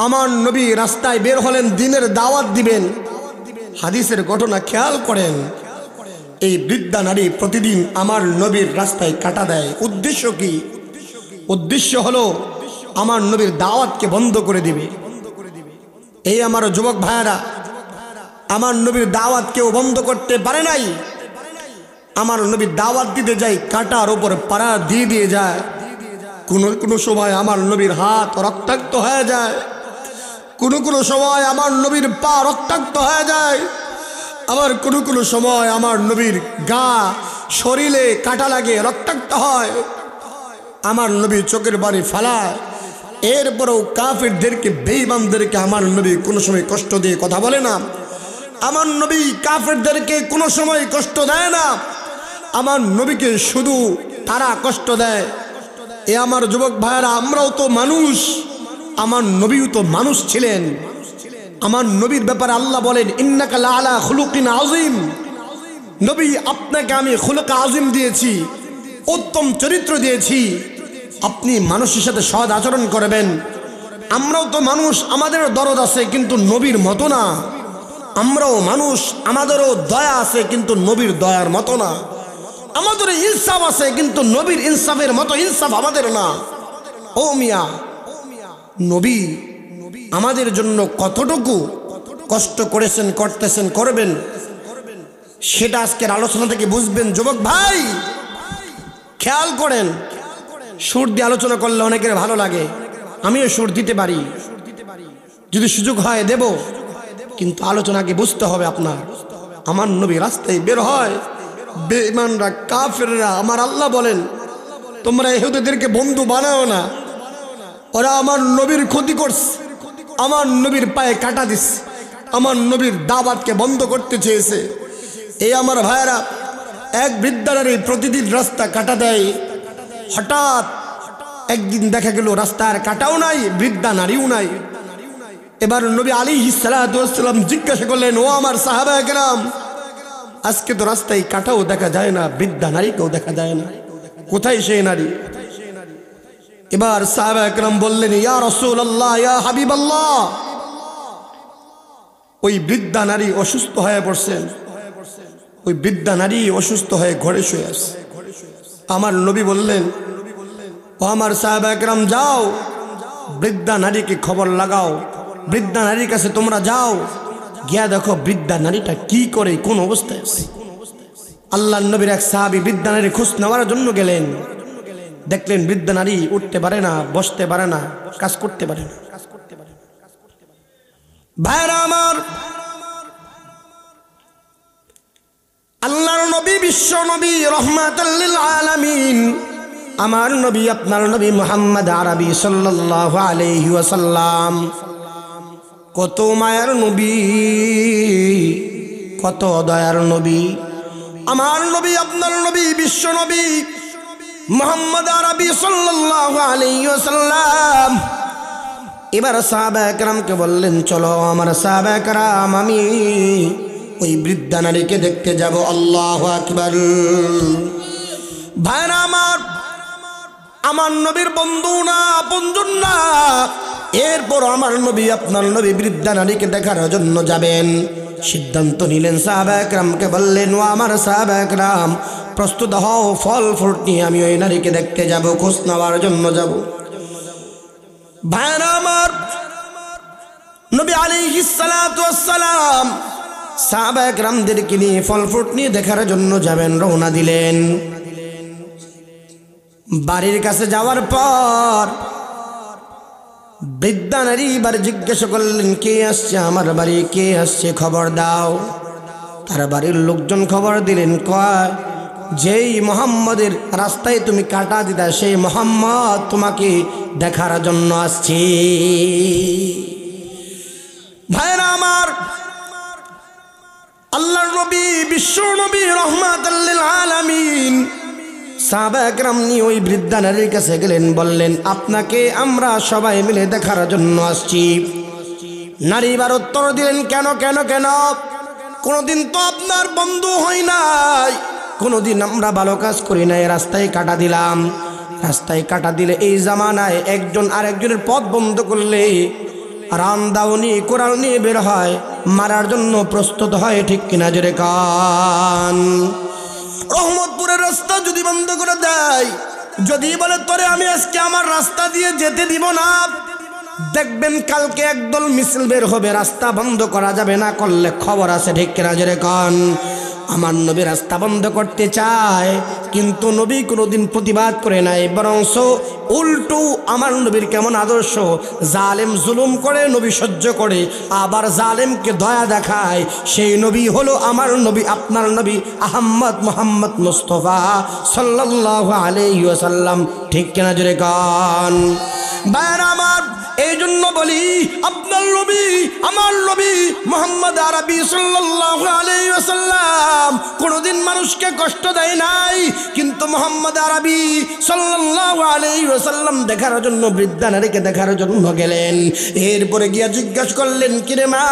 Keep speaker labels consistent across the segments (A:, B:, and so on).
A: আমার নবী রাস্তায় বের হলেন দ্বীনের দাওয়াত দিবেন। হাদিসের ঘটনা খেয়াল করেন, এই বৃদ্ধা নারী প্রতিদিন আমার নবীর রাস্তায় কাটা দেয়। উদ্দেশ্য কি? উদ্দেশ্য হলো আমার নবীর দাওয়াতকে বন্ধ করে দিবে। এই আমার যুবক ভাইয়েরা, আমার নবীর দাওয়াত কেউ বন্ধ করতে পারে নাই। আমার নবীর দাওয়াত দিতে যায়, কাটার উপর পাড়া দিয়ে দিয়ে যায়। কোনো সময় আমার নবীর হাত রক্তাক্ত হয়ে যায়, কোনো সময় আমার নবীর পা রক্তাক্ত হয়ে যায়, আবার কোনো সময় আমার নবীর গা শরীরে কাটা লাগে, রক্তাক্ত হয়। আমার নবী চোখের বাড়ি ফালায়। এরপরেও কাফেরদেরকে, বেঈমানদেরকে আমার নবী কোনো সময় কষ্ট দিয়ে কথা বলে না। আমার নবী কাফেরদেরকে কোনো সময় কষ্ট দেয় না। আমার নবীকে শুধু তারা কষ্ট দেয়। এ আমার যুবক ভাইয়েরা, আমরাও তো মানুষ, আমার নবীও তো মানুষ ছিলেন। আমার নবীর ব্যাপারে আল্লাহ বলেন, ইন্নাকা লাআলা খুলুকিন আযীম। নবী, আপনাকে আমি খুলুক আযীম দিয়েছি, উত্তম চরিত্র দিয়েছি, আপনি মানুষের সাথে সৎ আচরণ করবেন। আমরাও তো মানুষ, আমাদেরও দরদ আছে, কিন্তু নবীর মতো না। আমরাও মানুষ, আমাদেরও দয়া আছে, কিন্তু নবীর দয়ার মতো না। আমাদের ইনসাফ আছে, কিন্তু নবীর ইনসাফের মতো ইনসাফ আমাদের না। ও মিয়া, নবী আমাদের জন্য কতটুকু কষ্ট করেছেন, করতেছেন, করবেন, সেটা আজকের আলোচনা থেকে বুঝবেন। যুবক ভাই খেয়াল করেন, সুর দিয়ে আলোচনা করলে অনেকের ভালো লাগে, আমিও সুর দিতে পারি, যদি সুযোগ হয় দেব, কিন্তু আলোচনাকে বুঝতে হবে আপনার। আমার নবী রাস্তায় বের হয়, বেঈমানরা, কাফেররা, আমার আল্লাহ বলেন, তোমরা ইহুদীদেরকে বন্ধু বানাও না, ওরা আমার নবীর ক্ষতি করছে, আমার নবীর পায়ে কাটা দিচ্ছে, আমার নবীর দাওয়াতকে বন্ধ করতে চেয়েছে। এই আমার ভাইয়েরা, এক বৃদ্ধা নারী প্রতিদিন রাস্তা কাটা দেয়। হঠাৎ একদিন দেখা গেল রাস্তার কাটাও নাই, বৃদ্ধা নারীও নাই। এবার নবী আলাইহিস সালাতু ওয়াস সালাম জিজ্ঞাসা করলেন, ও আমার সাহাবায়ে কেরাম, আজকে তো রাস্তায় কাটাও দেখা যায় না, বৃদ্ধা নারীকেও দেখা যায় না, কোথায় সেই নারী? এবার সাহাবায়ে কেরাম বললেন, ইয়া রাসূলুল্লাহ, ইয়া হাবিবাল্লাহ, ওই বৃদ্ধা নারী অসুস্থ হয়ে পড়ছেন, ওই বৃদ্ধা নারী অসুস্থ হয়ে ঘরে শুয়ে আছে। আমার নবী বললেন, ও আমার সাহাবায়ে কেরাম, যাও বৃদ্ধা নারীকে খবর লাগাও, বৃদ্ধা নারীর কাছে তোমরা যাও, গিয়া দেখো বৃদ্ধা নারীটা কি করে, কোন অবস্থায় আছে। আল্লাহর নবীর এক সাহাবী বৃদ্ধা নারীর খোঁজ নেওয়ার জন্য গেলেন। দেখলেন বৃদ্ধা নারী উঠতে পারে না, বসতে পারে না, কাজ করতে পারে না। ভাইরা আমার, আল্লাহর নবী, বিশ্ব নবী, রাহমাতাল লিল আলামিন, আমার নবী, আপনার নবী মুহাম্মদ আরবি সাল্লাল্লাহু আলাইহি ওয়াসাল্লাম, কত মায়ার নবী, কত দয়ার নবী। আমার নবী, আপনার নবী, বিশ্ব নবী মুহাম্মদ আরবি সাল্লাল্লাহু আলাইহি ওয়াসাল্লাম এবার সাহাবায়ে কেরামকে বললেন, চলো আমার সাহাবায়ে কেরাম, আমি ওই বৃদ্ধা নারীকে দেখতে যাব। আল্লাহু আকবার। ভাইরা আমার নবীর বন্ধু না, আপনজন না, এরপর আমার নবী, আপনার নবী বৃদ্ধা নারীকে দেখার জন্য যাবেন। সিদ্ধান্ত নিলেন, সাহাবায়ে কেরামকে বললেন, ও আমার সাহাবায়ে কেরাম, প্রস্তুত হও, ফল ফ্রুট নিয়ে আমি ওই নারীকে দেখতে যাব, খোঁজ নেওয়ার জন্য যাব। ভাইরা আমার, নবী আলাইহিস সালাতু ওয়াস সালাম সাহাবায়ে কেরামদেরকে নিয়ে ফল ফ্রুট নিয়ে দেখার জন্য যাবেন, রওনা দিলেন। বাড়ির কাছে যাওয়ার পর বৃদ্ধা নারী এবার জিজ্ঞাসা করলেন, কে আসছে আমার বাড়ি, কে আসছে, খবর দাও। তার বাড়ির লোকজন খবর দিলেন, কয় যেই মুহাম্মদের রাস্তায় তুমি কাটা দিতা, সেই মুহাম্মদ তোমাকে দেখার জন্য আসছে। ভাইরা আমার, আল্লাহর নবী, বিশ্ব নবী, রাহমাতাল লিল আলামিন সাহাবায়ে কেরাম নিয়ে ওই বৃদ্ধা নারীর কাছে গেলেন, বললেন, আপনাকে আমরা সবাই মিলে দেখার জন্য আসছি। নারী এবার উত্তর দিলেন, কেন কেন কেন, কোনোদিন তো আপনার বন্ধু হই নাই, কোনোদিন আমরা ভালো কাজ করি নাই, রাস্তায় কাটা দিলাম। রাস্তায় কাটা দিলে এই জামানায় একজন আরেকজনের পথ বন্ধ করলে রামদাউনি কোরাল নিয়ে বের হয়, মারার জন্য প্রস্তুত হয়, ঠিক কিনা জোরে কান। রহমতপুরের রাস্তা যদি বন্ধ করে দেয়, যদি বলে তোরে আমি আজকে আমার রাস্তা দিয়ে যেতে দিব না, দেখবেন কালকে একদল মিছিল বের হবে, রাস্তা বন্ধ করা যাবে না, করলে খবর আছে, ঠিক কিনা জোরে কান। আমার নবী রাস্তা বন্ধ করতে চায়, কিন্তু নবী কোনোদিন প্রতিবাদ করে নাই, বরং উল্টো আমার নবীর কেমন আদর্শ, জালেম জুলুম করে নবী সহ্য করে, আবার জালেমকে দয়া দেখায়, সেই নবী হলো আমার নবী, আপনার নবী আহমদ মুহাম্মদ মুস্তাফা সাল্লাল্লাহু আলাইহি ওয়াসাল্লাম, ঠিক কিনা জোরে কান। ভাইরা আমার, এই জন্য বলি আপনার নবী আমার নবী মুহাম্মদ আরবি সাল্লাল্লাহু আলাইহি ওয়াসাল্লাম কোনোদিন মানুষকে কষ্ট দেয় নাই, কিন্তু মুহাম্মদ আরবি সাল্লাল্লাহু আলাইহি ওয়াসাল্লাম দেখার জন্য বৃদ্ধা নারীকে দেখার জন্য গেলেন। এরপরে গিয়া জিজ্ঞাসা করলেন, কিরে মা,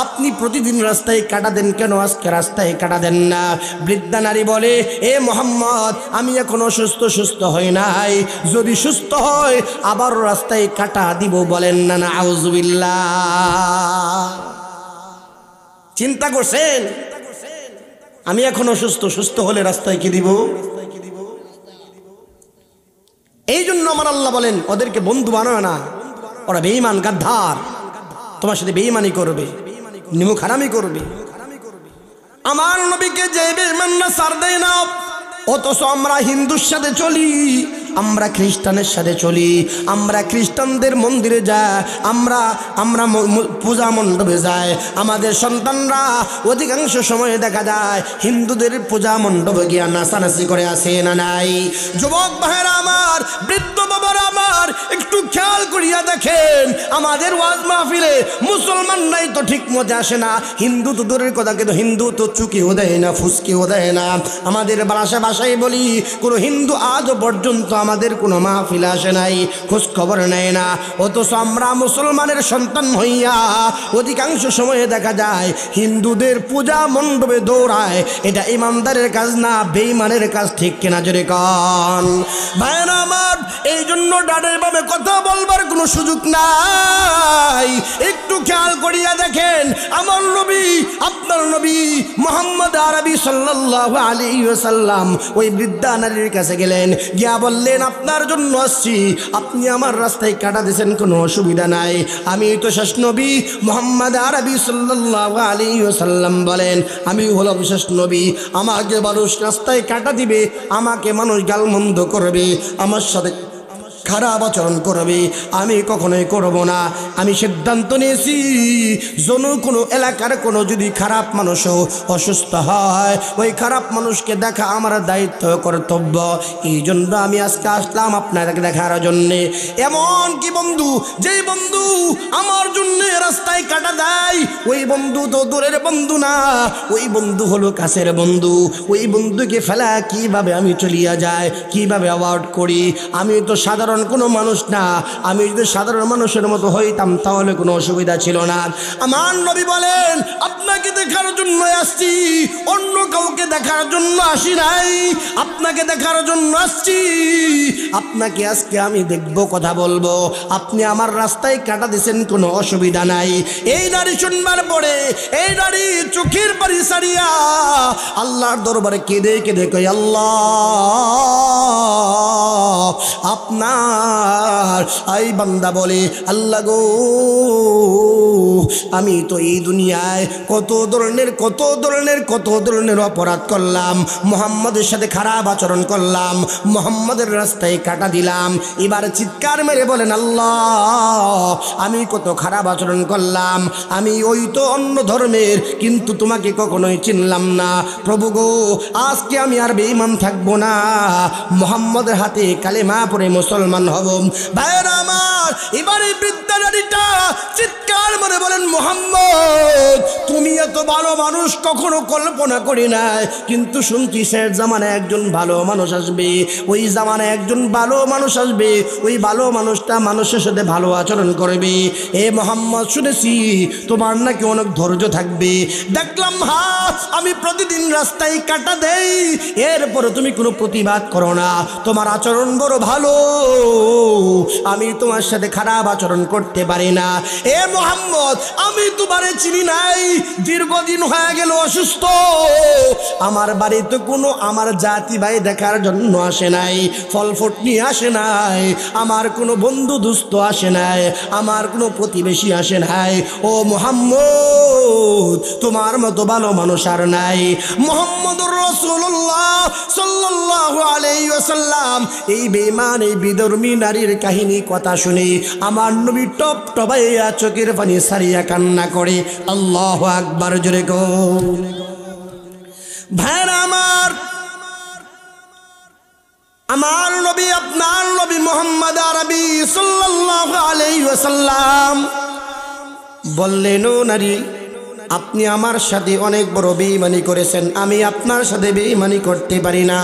A: আপনি প্রতিদিন রাস্তায় কাটা দেন কেন, আজকে রাস্তায় কাটা দেন না? বৃদ্ধা নারী বলে, এ মুহাম্মদ, আমি এখন সুস্থ হই নাই, যদি সুস্থ হয় আবার রাস্তায় কাটা দিব, বলেন না না আউযুবিল্লাহ। চিন্তা করছেন, আমি এখন সুস্থ হলে রাস্তায় কি দিব? এই জন্য আমার আল্লাহ বলেন, ওদেরকে বন্ধু বানায় না, ওরা বেঈমান গাদ্দার, তোমার সাথে বেঈমানি করবে, নিমুখ হারামি করবে। আমার নবীকে যে বেঈমানরা ছাড় দেয় না, অথচ আমরা হিন্দুর সাথে চলি, আমরা খ্রিস্টানের সাথে চলি, আমরা খ্রিস্টানদের মন্দিরে যাই, আমরা পূজা মণ্ডপে যাই, আমাদের সন্তানরা অধিকাংশ সময়ে দেখা যায় হিন্দুদের পূজা মণ্ডপে গিয়া নাচানাচি করে, আসে না নাই? যুবক ভাইরা আমার, বৃদ্ধ বাবারা আমার, একটু খেয়াল করিয়া দেখেন, আমাদের ওয়াজ মাহফিলে মুসলমান নাই তো ঠিক মতো আসে না, হিন্দু তো দূরের কথা, কিন্তু হিন্দু তো চুকিও দেয় না, ফুসকিও দেয় না। আমাদের ভাষায় বলি, কোনো হিন্দু আজও পর্যন্ত আমাদের কোনো মাহফিল আসে নাই, খোঁজ খবর নেয় না, অথচ আমরা মুসলমানের সন্তান হইয়া অধিকাংশ সময়ে দেখা যায় হিন্দুদের পূজা মণ্ডপে দৌড়ায়। এটা ইমানদারের কাজ না, বেঈমানের কাজ, ঠিক কিনা জোরে কান। ভাইরা আমার, এই জন্য ডানের বামে কথা বলবার কোনো সুযোগ নাই। একটু খেয়াল করিয়া দেখেন, আমার নবী আপনার নবী মুহাম্মদ আরবি সাল্লাল্লাহু আলাইহি ওয়াসাল্লাম ওই বৃদ্ধা নারীর কাছে গেলেন, গিয়া বললেন, আপনার জন্য আসছি, আপনি আমার রাস্তায় কাটা দিয়েছেন, কোনো অসুবিধা নাই, আমি তো শেষ নবী মুহাম্মদ আরবি সাল্লাল্লাহু আলাইহি ওয়াসাল্লাম বলেন, আমি হলাম শেষ নবী, আমাকে মানুষ রাস্তায় কাটা দিবে, আমাকে মানুষ গালমন্দ করবে, আমার সাথে খারাপ আচরণ করবে, আমি কখনোই করব না। আমি সিদ্ধান্ত নিয়েছি, কোনো এলাকার কোনো যদি খারাপ মানুষও অসুস্থ হয়, ওই খারাপ মানুষকে দেখা আমার দায়িত্ব কর্তব্য। এই জন্য আমি আজকে আসলাম আপনাকে দেখার জন্যে। এমন কি বন্ধু, যেই বন্ধু আমার জন্য রাস্তায় কাটা দেয়, ওই বন্ধু তো দূরের বন্ধু না, ওই বন্ধু হলো কাছের বন্ধু। ওই বন্ধুকে ফেলা কিভাবে আমি চলিয়া যাই, কিভাবে অ্যাভয়েড করি? আমি তো সাধারণ কোনো মানুষ না, আমি যদি সাধারণ মানুষের মতো হইতাম তাহলে কোনো অসুবিধা ছিল না। আমার নবী বলেন, আপনাকে দেখার জন্য আসছি, অন্য কাউকে দেখার জন্য আসি নাই, আপনাকে দেখার জন্য আসছি। আপনাকে আজকে আমি দেখবো, কথা বলবো, আপনি আমার রাস্তায় কাটা দিয়েছেন, কোনো অসুবিধা নাই। এই নারী শুনবার পরে, এই নারী চোখের পানি সারিয়া আল্লাহর দরবারে কেঁদে কেঁদে কই, আল্লাহ, আপনার এই বান্দা বলে, আল্লাহ গো, আমি তো এই দুনিয়ায় কত ধরনের অপরাধ করলাম, মুহাম্মদের সাথে খারাপ আচরণ করলাম, মুহাম্মদের রাস্তায় কাটা দিলাম। এবার চিৎকার মেরে বলেন, আল্লাহ, আমি কত খারাপ আচরণ করলাম, আমি ওই তো অন্য ধর্মের, কিন্তু তোমাকে কখনোই চিনলাম না। প্রভু গো, আজকে আমি আর বেঈমান থাকবো না, মুহাম্মদের হাতে কালেমা পড়ে মুসলমান হব। ভাইরা আমার, এবারে বৃদ্ধা নারীটা চিৎকার মেরে বলেন, মুহাম্মদ, মোহাম্মদ তুমি এত ভালো মানুষ কখনো কল্পনা করি নাই, কিন্তু শুনছি শেষ জামানায় একজন ভালো মানুষ আসবে, ওই জামানায় একজন ভালো মানুষ আসবে, ওই ভালো মানুষটা মানুষের সাথে ভালো আচরণ করবে। এ মোহাম্মদ শুনেছি তোমার নাকি অনেক ধৈর্য থাকবে। দেখলাম আমি প্রতিদিন রাস্তায় কাটা দেই, এরপরে তুমি কোনো প্রতিবাদ করো না, তোমার আচরণ বড় ভালো, আমি তোমার সাথে খারাপ আচরণ করতে পারি না। এ মোহাম্মদ আমি তোমারে চিনি নাই, দীর্ঘদিন হয়ে গেল অসুস্থ, আমার বাড়িতে কোনো আমার জাতি ভাই দেখার জন্য আসে নাই, ফল ফুট নিয়ে আসে নাই, আমার কোনো বন্ধু দুস্থ আসে নাই, আমার কোনো প্রতিবেশী আসে নাই। ও মোহাম্মদ তোমার মতো ভালো মানুষ আর নাই। মুহাম্মদুর রাসূলুল্লাহ সাল্লাল্লাহু আলাইহি ওয়াসাল্লাম এই বেঈমান এই বিধর্মী নারীর কাহিনী কথা শুনে আমার নবী টপ টপাইয়া চোখের পানি সারিয়া কান্না করে। আল্লাহু আকবার জোরে গো। ভাইরা আমার নবী আপনার নবী মুহাম্মদ আরবি সাল্লাল্লাহু আলাইহি ওয়াসাল্লাম বললেন, ও নারী আপনি আমার সাথে অনেক বড় বেঈমানি করেছেন, আমি আপনার সাথে বেঈমানি করতে পারি না।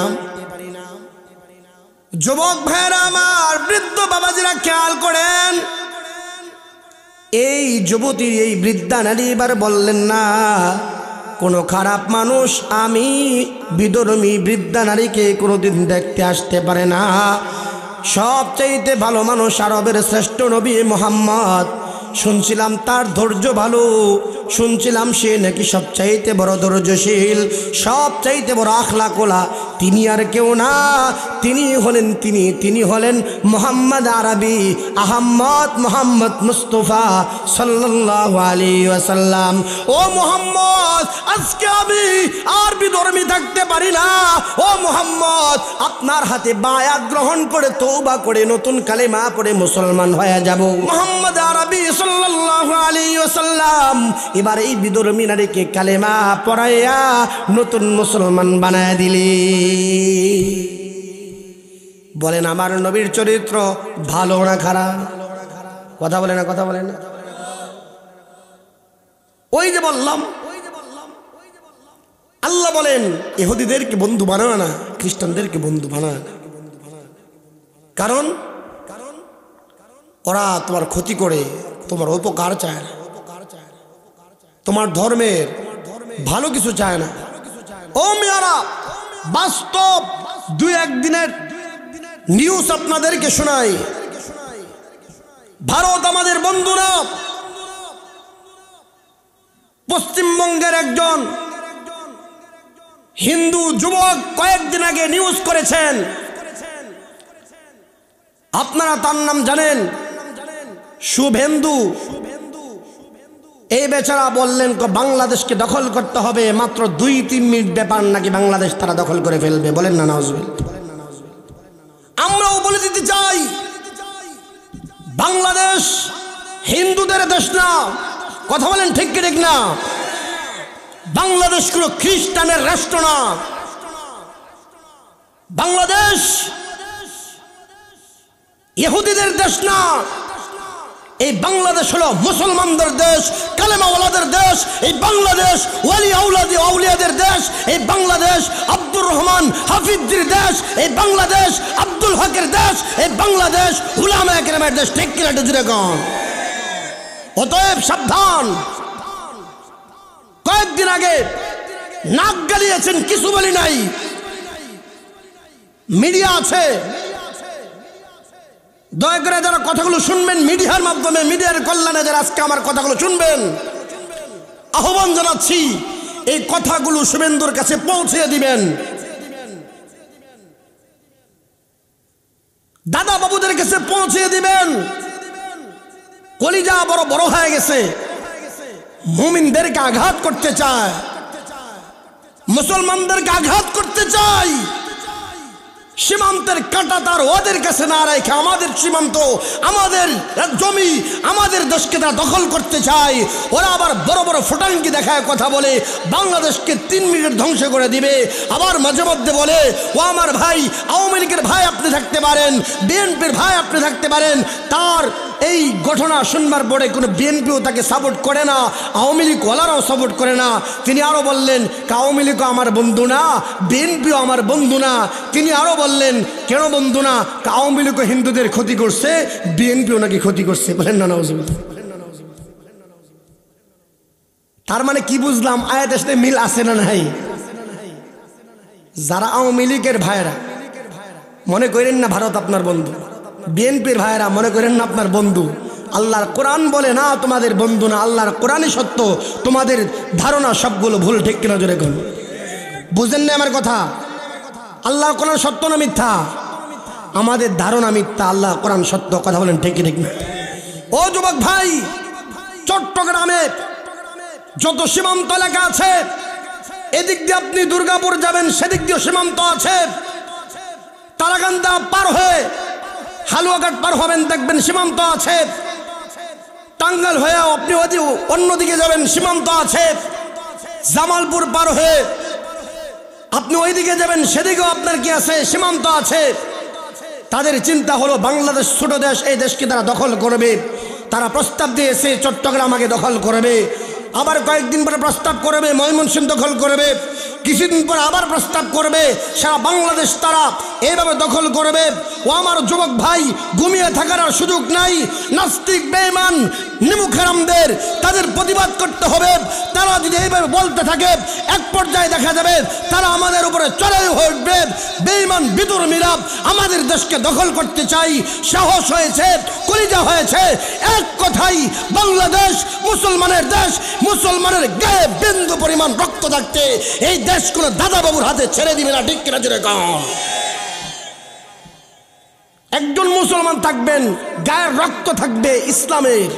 A: যুবক ভাইরা আমার, বৃদ্ধ বাবাজিরা খেয়াল করেন, এই যুবতীর এই বৃদ্ধা নারী এবার বললেন না কোনো খারাপ মানুষ আমি বিধর্মী বৃদ্ধা নারীকে কোনোদিন দেখতে আসতে পারে না। সবচাইতে ভালো মানুষ আরবের শ্রেষ্ঠ নবী মুহাম্মদ, শুনছিলাম তার ধৈর্য ভালো, শুনছিলাম সে নাকি সবচাইতে বড় ধৈর্যশীল, সবচাইতে বড় আখলাকওয়ালা। তিনি আর কেউ না, তিনি হলেন মুহাম্মদ আরবি আহমদ মুহাম্মদ মুস্তাফা সাল্লাল্লাহু আলাইহি ওয়াসাল্লাম। ও মুহাম্মদ আজকে আমি আর বিধর্মী থাকতে পারি না। ও মুহাম্মদ আপনার হাতে বায়াত গ্রহণ করে তওবা করে নতুন কালেমা পড়ে মুসলমান হয়ে যাব। মুহাম্মদ আরবি সাল্লাল্লাহু আলাইহি ওয়াসাল্লাম এবার এই বিধর্মী নারীকে কালেমা পড়াইয়া নতুন মুসলমান বানায় দিলে। বলেন আমার নবীর চরিত্র ভালো না খারাপ? কথা বলে না, কথা বলেন না। ওই যে বললাম আল্লাহ বলেন ইহুদিদেরকে বন্ধু বানানো না, খ্রিস্টানদেরকে বন্ধু বানানো না, কারণ ওরা তোমার ক্ষতি করে, তোমার উপকার চায় না, তোমার ধর্মের ভালো কিছু চায় না। ও মেয়ারা, বাস্তব দুই একদিনের নিউজ আপনাদেরকে শোনাই। ভারত আমাদের বন্ধু না, পশ্চিমবঙ্গের একজন হিন্দু যুবক কয়েকদিন আগে নিউজ করেছেন, আপনারা তার নাম জানেন, শুভেন্দু। এই বেচারা বললেন বাংলাদেশকে দখল করতে হবে, মাত্র 2-3 মিনিট ব্যাপার নাকি বাংলাদেশ তারা দখল করে ফেলবে। বলেন না নাউজুবিল্লাহ। আমরাও বলে দিতে চাই বাংলাদেশ হিন্দুদের দেশ না, কথা বলেন ঠিক কি ঠিক না? বাংলাদেশ কোনো খ্রিস্টানের রাষ্ট্র না, বাংলাদেশ ইহুদিদের দেশ না, এই বাংলাদেশ হলো মুসলমানদের দেশ, কালেমাওয়ালাদের দেশ, এই বাংলাদেশ ওয়ালি আউলিয়াদের দেশ, এই বাংলাদেশ আব্দুর রহমান হাফিজদের দেশ, এই বাংলাদেশ আব্দুল হকের দেশ, এই বাংলাদেশ উলামায়ে কেরামের দেশ। ঠিক কিনা জুড়ে গান? অতএব সাবধান। কয়েকদিন আগে নাক গালিয়েছেন, কিছু বলি নাই, মিডিয়া আছে, দয়া করে যারা কথাগুলো শুনবেন মিডিয়ার মাধ্যমে, মিডিয়ার কল্যাণে যারা আজকে আমার কথাগুলো শুনবেন, আহ্বান জানাচ্ছি এই কথাগুলো শুভেন্দুর কাছে পৌঁছে দিবেন, দাদা বাবুদের কাছে পৌঁছে দিবেন। কলিজা বড় বড় হয়ে গেছে, মুমিনদেরকে আঘাত করতে চায়, মুসলমানদেরকে আঘাত করতে চায়, সীমান্তের কাঁটা তার ওদের কাছে না রেখে আমাদের সীমান্ত, আমাদের জমি, আমাদের দেশকে তারা দখল করতে চায়। ওরা আবার বড় বড় ফুটাঙ্কি দেখায় কথা বলে বাংলাদেশকে 3 মিনিট ধ্বংস করে দিবে। আবার মাঝে মধ্যে বলে ও আমার ভাই, আওয়ামী লীগের ভাই আপনি থাকতে পারেন, বিএনপির ভাই আপনি থাকতে পারেন, তার এই ঘটনা শুনবার পরে কোনো বিএনপিও তাকে সাপোর্ট করে না, আওয়ামী লীগ ওয়ালারাও সাপোর্ট করে না। তিনি আরও বললেন, আওয়ামী লীগও আমার বন্ধু না, বিএনপিও আমার বন্ধু না। তিনি আরও বললেন, কেন বন্ধু না? আওয়ামী লীগও হিন্দুদের ক্ষতি করছে, বিএনপিও নাকি ক্ষতি করছে। বলেন না নাউজুবিল্লাহ। তার মানে কি বুঝলাম? আয়াতের সাথে মিল আছে না নাই? যারা আওয়ামী লীগের ভাইরা মনে করেন না ভারত আপনার বন্ধু, বিএনপির ভাইরা মনে করেন না আপনার বন্ধু। আল্লাহর কোরআন বলে না তোমাদের বন্ধু না, আল্লাহর কোরআনই সত্য, তোমাদের ধারণা সবগুলো ভুল। ঠিক কিনা জোরে কোন? বুঝেন না আমার কথা? আল্লাহর কোরআন সত্য না মিথ্যা? আমাদের ধারণা মিথ্যা, আল্লাহর কোরআন সত্য। কথা বলেন ঠিক কি ঠিক না? ও যুবক ভাই, চট্টগ্রামে যত সীমান্ত এলাকা আছে, এদিক দিয়ে আপনি দুর্গাপুর যাবেন, সেদিক দিয়ে সীমান্ত আছে। তারাকান্দা পার হয়ে হালুয়াঘাট পার হবেন, দেখবেন সীমান্ত আছে। টাঙ্গাইল হয়ে আপনি অন্যদিকে যাবেন, সীমান্ত আছে। জামালপুর পার হয়ে আপনি ওইদিকে যাবেন, সেদিকেও আপনার কি আছে? সীমান্ত আছে। তাদের চিন্তা হলো বাংলাদেশ ছোট দেশ, এই দেশকে তারা দখল করবে। তারা প্রস্তাব দিয়েছে চট্টগ্রাম আগে দখল করবে, আবার কয়েকদিন পরে প্রস্তাব করবে ময়মনসিংহ দখল করবে, কিছুদিন পর আবার প্রস্তাব করবে সারা বাংলাদেশ তারা এইভাবে দখল করবে। ও আমার যুবক ভাই, ঘুমিয়ে থাকার আর সুযোগ নাই। নাস্তিক বেঈমান নিমুখারামদের তাদের প্রতিবাদ করতে হবে। তারা যদি এইভাবে বলতে থাকে, এক পর্যায়ে দেখা যাবে তারা আমাদের উপরে চড়াই উঠবে। বেঈমান বিদুর মিরাব আমাদের দেশকে দখল করতে চাই, সাহস হয়েছে, কলিজা হয়েছে। এক কথাই বাংলাদেশ মুসলমানের দেশ, মুসলমানের গায়ে বিন্দু পরিমাণ রক্ত থাকতে এই দেশ কোন দাদা বাবুর হাতে ছেড়ে দিবে না। ঠিক কিনা জোরে কও? একজন মুসলমান থাকবেন, গায়ের রক্ত থাকবে ইসলামের,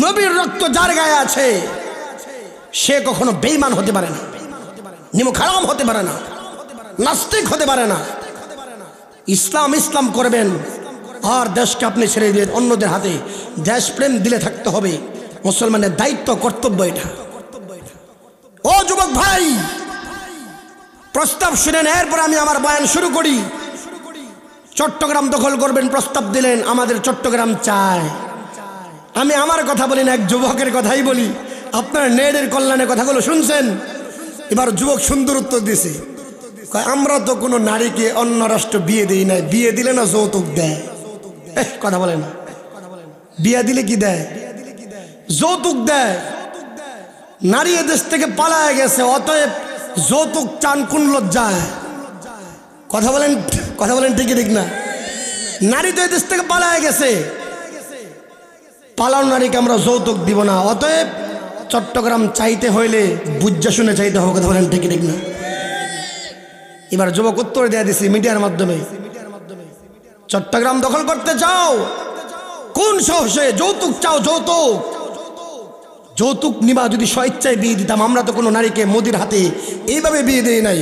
A: নবীর রক্ত যার গায়ে আছে, সে কখনো বেঈমান হতে পারে না, নিমুখারাম হতে পারে না, নাস্তিক হতে পারে না। ইসলাম ইসলাম করবেন, আর দেশকে আপনি ছেড়ে দিবেন অন্যদের হাতে। দেশপ্রেম দিলে থাকতে হবে, মুসলমানের দায়িত্ব, কর্তব্য এটা। ও যুবক ভাই, প্রস্তাব শুনেন, এরপর আমি আমার বয়ান শুরু করি। চট্টগ্রাম দখল করবেন প্রস্তাব দিলেন, আমাদের চট্টগ্রাম চায়। আমি আমার কথা বলি না, এক যুবকের কথাই বলি। আপনার নেটের কল্যাণের কথাগুলো শুনছেন। এবার যুবক সুন্দর উত্তর দিয়েছে, আমরা তো কোনো নারীকে অন্য রাষ্ট্র বিয়ে দিই না, বিয়ে দিলে না যৌতুক দেয়। কথা বলে না, বিয়ে দিলে কি দেয়? যৌতুক দেয়। নারী এদেশ থেকে পালায় গেছে, অতএব যৌতুক চান কোন লজ্জায়? কথা বলেন, কথা বলেন ঠিক ঠিক না? নারী তো এদেশ থেকে পালায় গেছে, পালানো নারীকে আমরা যৌতুক দিব না। অতএব চট্টগ্রাম চাইতে হইলে বুঝা শুনে চাইতে হবে। কথা বলেন ঠিক ঠিক না? এবার যুবক উত্তর দেয়া দিছি মিডিয়ার মাধ্যমে, চট্টগ্রাম দখল করতে চাও, কোন সাহসে যৌতুক চাও? যৌতুক, যৌতুক নিবা যদি স্বেচ্ছায় বিয়ে দিতাম। আমরা তো কোনো নারীকে মোদির হাতে এইভাবে বিয়ে দিই নাই।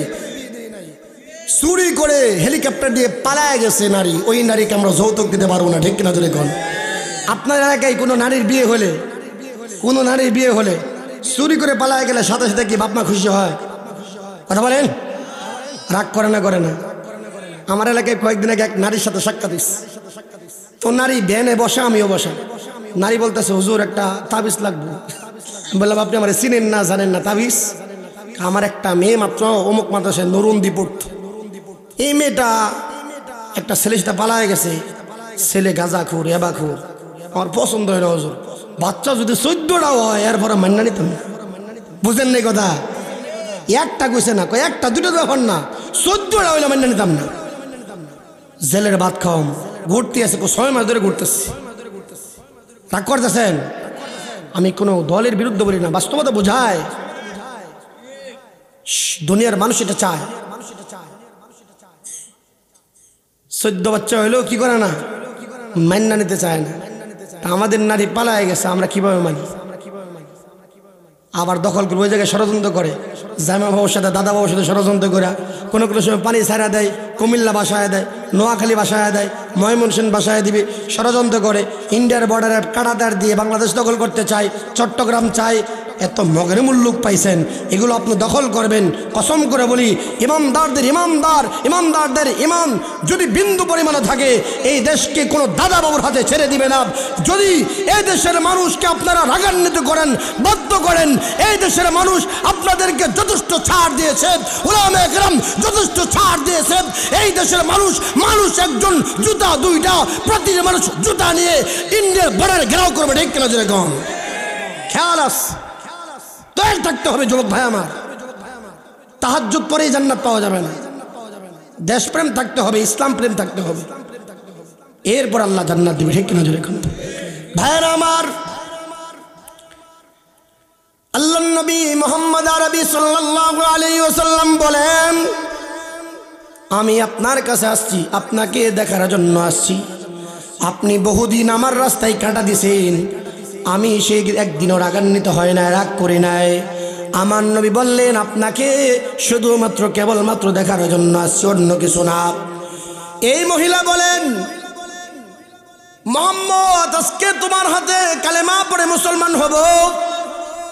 A: চুরি করে হেলিকপ্টার দিয়ে পালায় গেছে নারী, ওই নারীকে আমরা যৌতুক দিতে পারবো না। ঠিক কিনা জোরে কোন? আপনার এলাকায় কোনো নারীর বিয়ে হলে, কোনো নারীর বিয়ে হলে চুরি করে পালায় গেলে সাথে সাথে কি বাপ মা খুশি হয়? কথা বলেন, রাগ করে না? করে না? আমার এলাকায় কয়েকদিন আগে এক নারীর সাথে সাক্ষাৎ দিস, তো নারী ভ্যানে বসা, আমিও বসা। নারী বলতেছে, হুজুর একটা তাবিজ লাগবে। বললাম, আপনি আমার চিনেন না, জানেন না তাবিজ? আমার একটা মেয়ে মাত্র অমুক মাদ্রাসায় নরুন্দি পড়ত, এই মেয়েটা একটা ছেলের সাথে পালায় গেছে। ছেলে গাঁজাখোর, এবাখোর, আমার পছন্দ হয় না হুজুর। বাচ্চা যদি 14টাও হয় এরপরে মান্না নিতাম না। বুঝেন নাই কথা? একটা কইছে না, একটা দুটো যখন না 14টা হইলে মান্না নিতাম না। জেলের ভাত খাওয়াম, ঘুরতে আছে, 6 মাস ধরে ঘুরতেছি। রাগ করতেছেন? আমি কোনো দলের বিরুদ্ধে বলি না, বাস্তবতা বোঝায়। দুনিয়ার মানুষ এটা চায়। 14 বাচ্চা হইলেও কি করে না, মান্না নিতে চায় না। আমাদের নারী পালায় গেছে, আমরা কিভাবে মানি? আবার দখল করে ওই জায়গায় ষড়যন্ত্র করে, জামা বাবুর সাথে দাদা বাবুর সাথে ষড়যন্ত্র করে কোনো কোনো সময় পানি ছাড়া দেয়, কুমিল্লা বাসায় দেয়, নোয়াখালী বাসায় দেয়, ময়মনসিংহ বাসায় দিবে, ষড়যন্ত্র করে। ইন্ডিয়ার বর্ডারে কাঁটাতার দিয়ে বাংলাদেশ দখল করতে চায়, চট্টগ্রাম চায়। এত মগের মুল্লুক পাইছেন, এগুলো আপনি দখল করবেন। কসম করে বলি, ইমানদারদের ইমান যদি বিন্দু পরিমাণে থাকে, এই দেশকে কোনো দাদা বাবুর হাতে ছেড়ে দিবে না। যদি এই দেশের মানুষকে আপনারা রাগান্বিত করেন, বাধ্য করেন, এই দেশের মানুষ আপনাদেরকে যথেষ্ট ছাড় দিয়েছে, উলামায়ে কেরাম যথেষ্ট ছাড় দিয়েছে। এই দেশের মানুষ একজন জুতা দুইটা, প্রতিটি মানুষ জুতা নিয়ে ইন্ডিয়ার বর্ডারে ঘেরাও করবে, ঠিক কিনা যেরকম খেয়াল আছে, তৈরি থাকতে হবে যুবক ভাই আমার। তাহাজ্জুদ পরেই জান্নাত পাওয়া যাবে না, দেশপ্রেম থাকতে হবে, ইসলাম প্রেম থাকতে হবে, এরপর আল্লাহ জান্নাত দিবে, ঠিক কিনা যেরকম ভাইরা আমার। আল্লাহর নবী মুহাম্মদ আরবি সাল্লাল্লাহু আলাইহি ওয়াসাল্লাম বলেন, আমি আপনার কাছে আসছি, আপনাকে দেখার জন্য আসছি। আপনি বহুদিন আমার রাস্তায় কাটা দিয়েছেন, আমি সেই একদিনও রাগান্বিত হয় না, রাগ করি নাই। আমার নবী বললেন, আপনাকে শুধুমাত্র কেবলমাত্র দেখার জন্য আসছি, অন্য কিছু না। এই মহিলা বলেন, মুহাম্মদ, আজকে তোমার হাতে কালেমা পড়ে মুসলমান হব।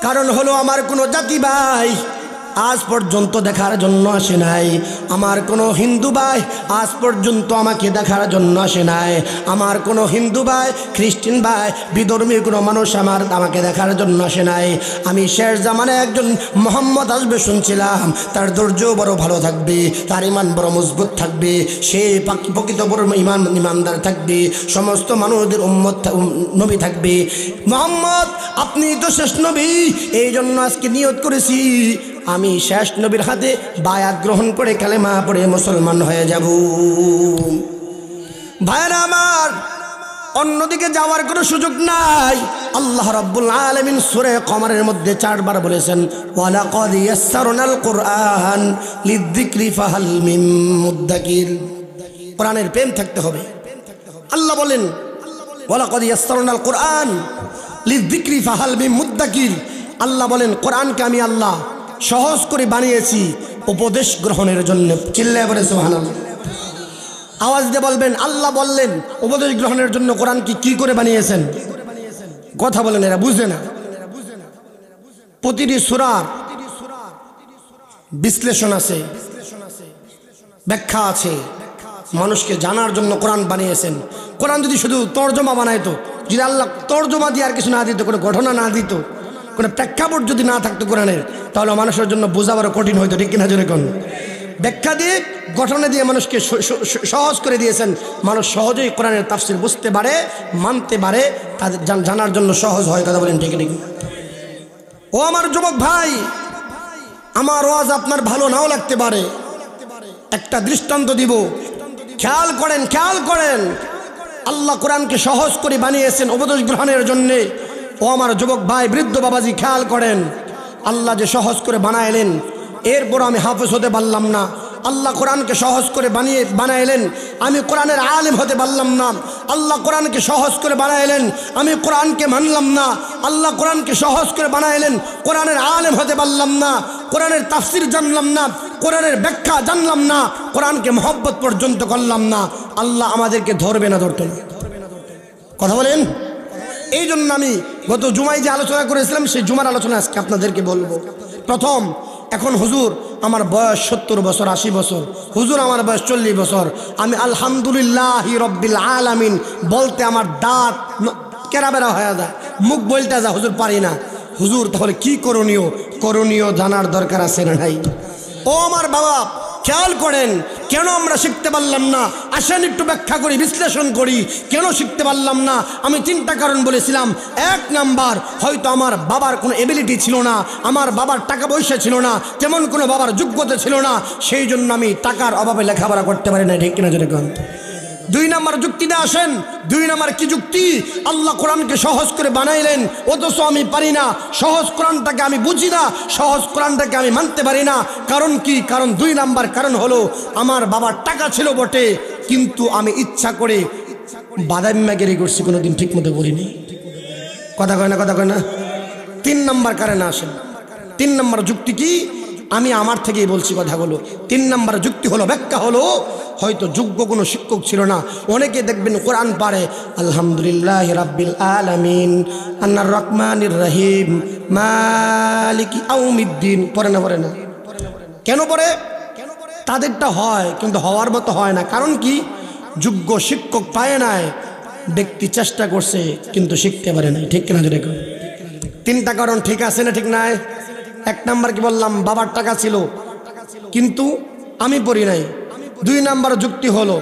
A: কারণ হলো, আমার কোনো জাতি ভাই আজ পর্যন্ত দেখার জন্য আসে নাই, আমার কোনো হিন্দু ভাই আজ পর্যন্ত আমাকে দেখার জন্য আসে নাই, আমার কোনো হিন্দু ভাই, খ্রিস্টান ভাই, বিধর্মী কোনো মানুষ আমাকে দেখার জন্য আসে নাই। আমি শেষ জামানায় একজন মুহাম্মদ আসবে শুনছিলাম, তার ধৈর্য বড় ভালো থাকবে, তার ইমান বড় মজবুত থাকবে, সে প্রকৃত বড় ইমানদার থাকবে, সমস্ত মানুষদের উম্মত নবী থাকবে। মুহাম্মদ, আপনি তো শেষ নবী, এই জন্য আজকে নিয়ত করেছি আমি শেষ নবীর হাতে বায়াত গ্রহণ করে কালেমা পড়ে মুসলমান হয়ে যাব। ভাইরা আমার, অন্যদিকে যাওয়ার কোনো সুযোগ নাই। আল্লাহ রাব্বুল আলামিন সূরা কমরের মধ্যে 4 বার বলেছেন, ওয়ালাকাদ ইয়াসসারনাল কুরআন লিযিকরি ফাহাল মিন মুদ্দাকির। কোরআনের প্রেম থাকতে হবে। আল্লাহ বলেন, ওয়ালাকাদ ইয়াসসারনাল কুরআন লিযিকরি ফাহাল মিন মুদ্দাকির। আল্লাহ বলেন, কোরআনকে আমি আল্লাহ সহজ করে বানিয়েছি উপদেশ গ্রহণের জন্য। চিল্লায় বলে সুবহানাল্লাহ। আওয়াজ দিয়ে বলবেন, আল্লাহ বললেন উপদেশ গ্রহণের জন্য কোরআনকে কি করে বানিয়েছেন? কথা বলেন, এরা বুঝে না। প্রতিটি সূরার বিশ্লেষণ আছে, ব্যাখ্যা আছে, মানুষকে জানার জন্য কোরআন বানিয়েছেন। কোরআন যদি শুধু তর্জমা বানাইতো, যদি আল্লাহ তর্জমা দিয়ে আর কিছু না দিত, কোনো ঘটনা না দিত, কোনো প্রেক্ষাপট যদি না থাকতো কোরআনের, তাহলে মানুষের জন্য বোঝা বড় কঠিন হইতো, ঠিক কিনা জোরে কোন? ব্যাখ্যা দিয়ে, ঘটনা দিয়ে মানুষকে সহজ করে দিয়েছেন। মানুষ সহজেই কোরআনের তাফসীর বুঝতে পারে, মানতে পারে, তাদের জানার জন্য সহজ হয়। কথা বলেন ঠিক ঠিক? ও আমার যুবক ভাই, আমার ওয়াজ আপনার ভালো নাও লাগতে পারে। একটা দৃষ্টান্ত দিব, খেয়াল করেন, খেয়াল করেন। আল্লাহ কোরআনকে সহজ করে বানিয়েছেন উপদেশ গ্রহণের জন্যে। ও আমার যুবক ভাই, বৃদ্ধ বাবাজি, খেয়াল করেন। আল্লাহ যে সহজ করে বানাইলেন, এরপর আমি হাফেজ হতে পারলাম না। আল্লাহ কোরআনকে সহজ করে বানাইলেন, আমি কোরআনের আলেম হতে পারলাম না। আল্লাহ কোরআনকে সহজ করে বানাইলেন, আমি কোরআনকে মানলাম না। আল্লাহ কোরআনকে সহজ করে বানাইলেন, কোরআনের আলেম হতে পারলাম না, কোরআনের তাফসীর জানলাম না, কোরআনের ব্যাখ্যা জানলাম না, কোরআনকে মহব্বত পর্যন্ত করলাম না। আল্লাহ আমাদেরকে ধরবে না, ধরতো না? কথা বলেন। এই জন্য আমি গত জুমায় যে আলোচনা করেছিলাম, সেই জুমার আলোচনা আজকে আপনাদেরকে বলবো। প্রথম, এখন হুজুর আমার বয়স 70 বছর, 80 বছর, হুজুর আমার বয়স 40 বছর। আমি আলহামদুলিল্লাহি রব্বিল আলামিন বলতে আমার দাঁত কেরাবেরা হয়ে যায়, মুখ বলতে যা হুজুর পারি না। হুজুর, তাহলে কি করণীয় জানার দরকার আছে না নাই? ও আমার বাবা, খেয়াল করেন, কেন আমরা শিখতে পারলাম না? আসেন একটু ব্যাখ্যা করি, বিশ্লেষণ করি, কেন শিখতে পারলাম না। আমি 3টা কারণ বলেছিলাম। 1 নাম্বার, হয়তো আমার বাবার কোনো এবিলিটি ছিল না, আমার বাবার টাকা পয়সা ছিল না, তেমন কোনো বাবার যোগ্যতা ছিল না, সেই জন্য আমি টাকার অভাবে লেখাপড়া করতে পারি না, ঠিক কিনা যেরকম? 2 নাম্বার যুক্তিতে আসেন। 2 নাম্বার কি যুক্তি? আল্লাহ কোরআনকে সহজ করে বানাইলেন, অথচ আমি পারি না। সহজ কোরআনটাকে আমি বুঝি না, সহজ কোরআনটাকে আমি মানতে পারি না। কারণ কি? কারণ 2 নাম্বার কারণ হলো, আমার বাবার টাকা ছিল বটে, কিন্তু আমি ইচ্ছা করে বাদামিমাগিরি করছি, কোনোদিন ঠিক মতো করিনি। কথা কয় না, কথা কয় না? 3 নাম্বার কারণে আসেন। 3 নাম্বার যুক্তি কি? আমি আমার থেকেই বলছি কথাগুলো। 3 নাম্বার যুক্তি হলো, ব্যাখ্যা হলো, হয়তো যোগ্য কোনো শিক্ষক ছিল না। অনেকে দেখবেন কোরআন পারে, আলহামদুলিল্লাহি রাব্বিল আলামিন আন্নার রহমানির রহিম মালিকি ইয়াউমিদ্দিন পড়ে না? কেন পড়ে? তাদেরটা হয় কিন্তু হওয়ার মতো হয় না। কারণ কি? যোগ্য শিক্ষক পায় নাই, ব্যক্তি চেষ্টা করছে কিন্তু শিখতে পারে নাই। ঠিক কিনা জোরে কর? তিনটা কারণ ঠিক আছে না ঠিক নাই? এক নাম্বার কি বললাম? বাবার টাকা ছিল কিন্তু আমি পড়ি নাই। দুই নাম্বার যুক্তি হলো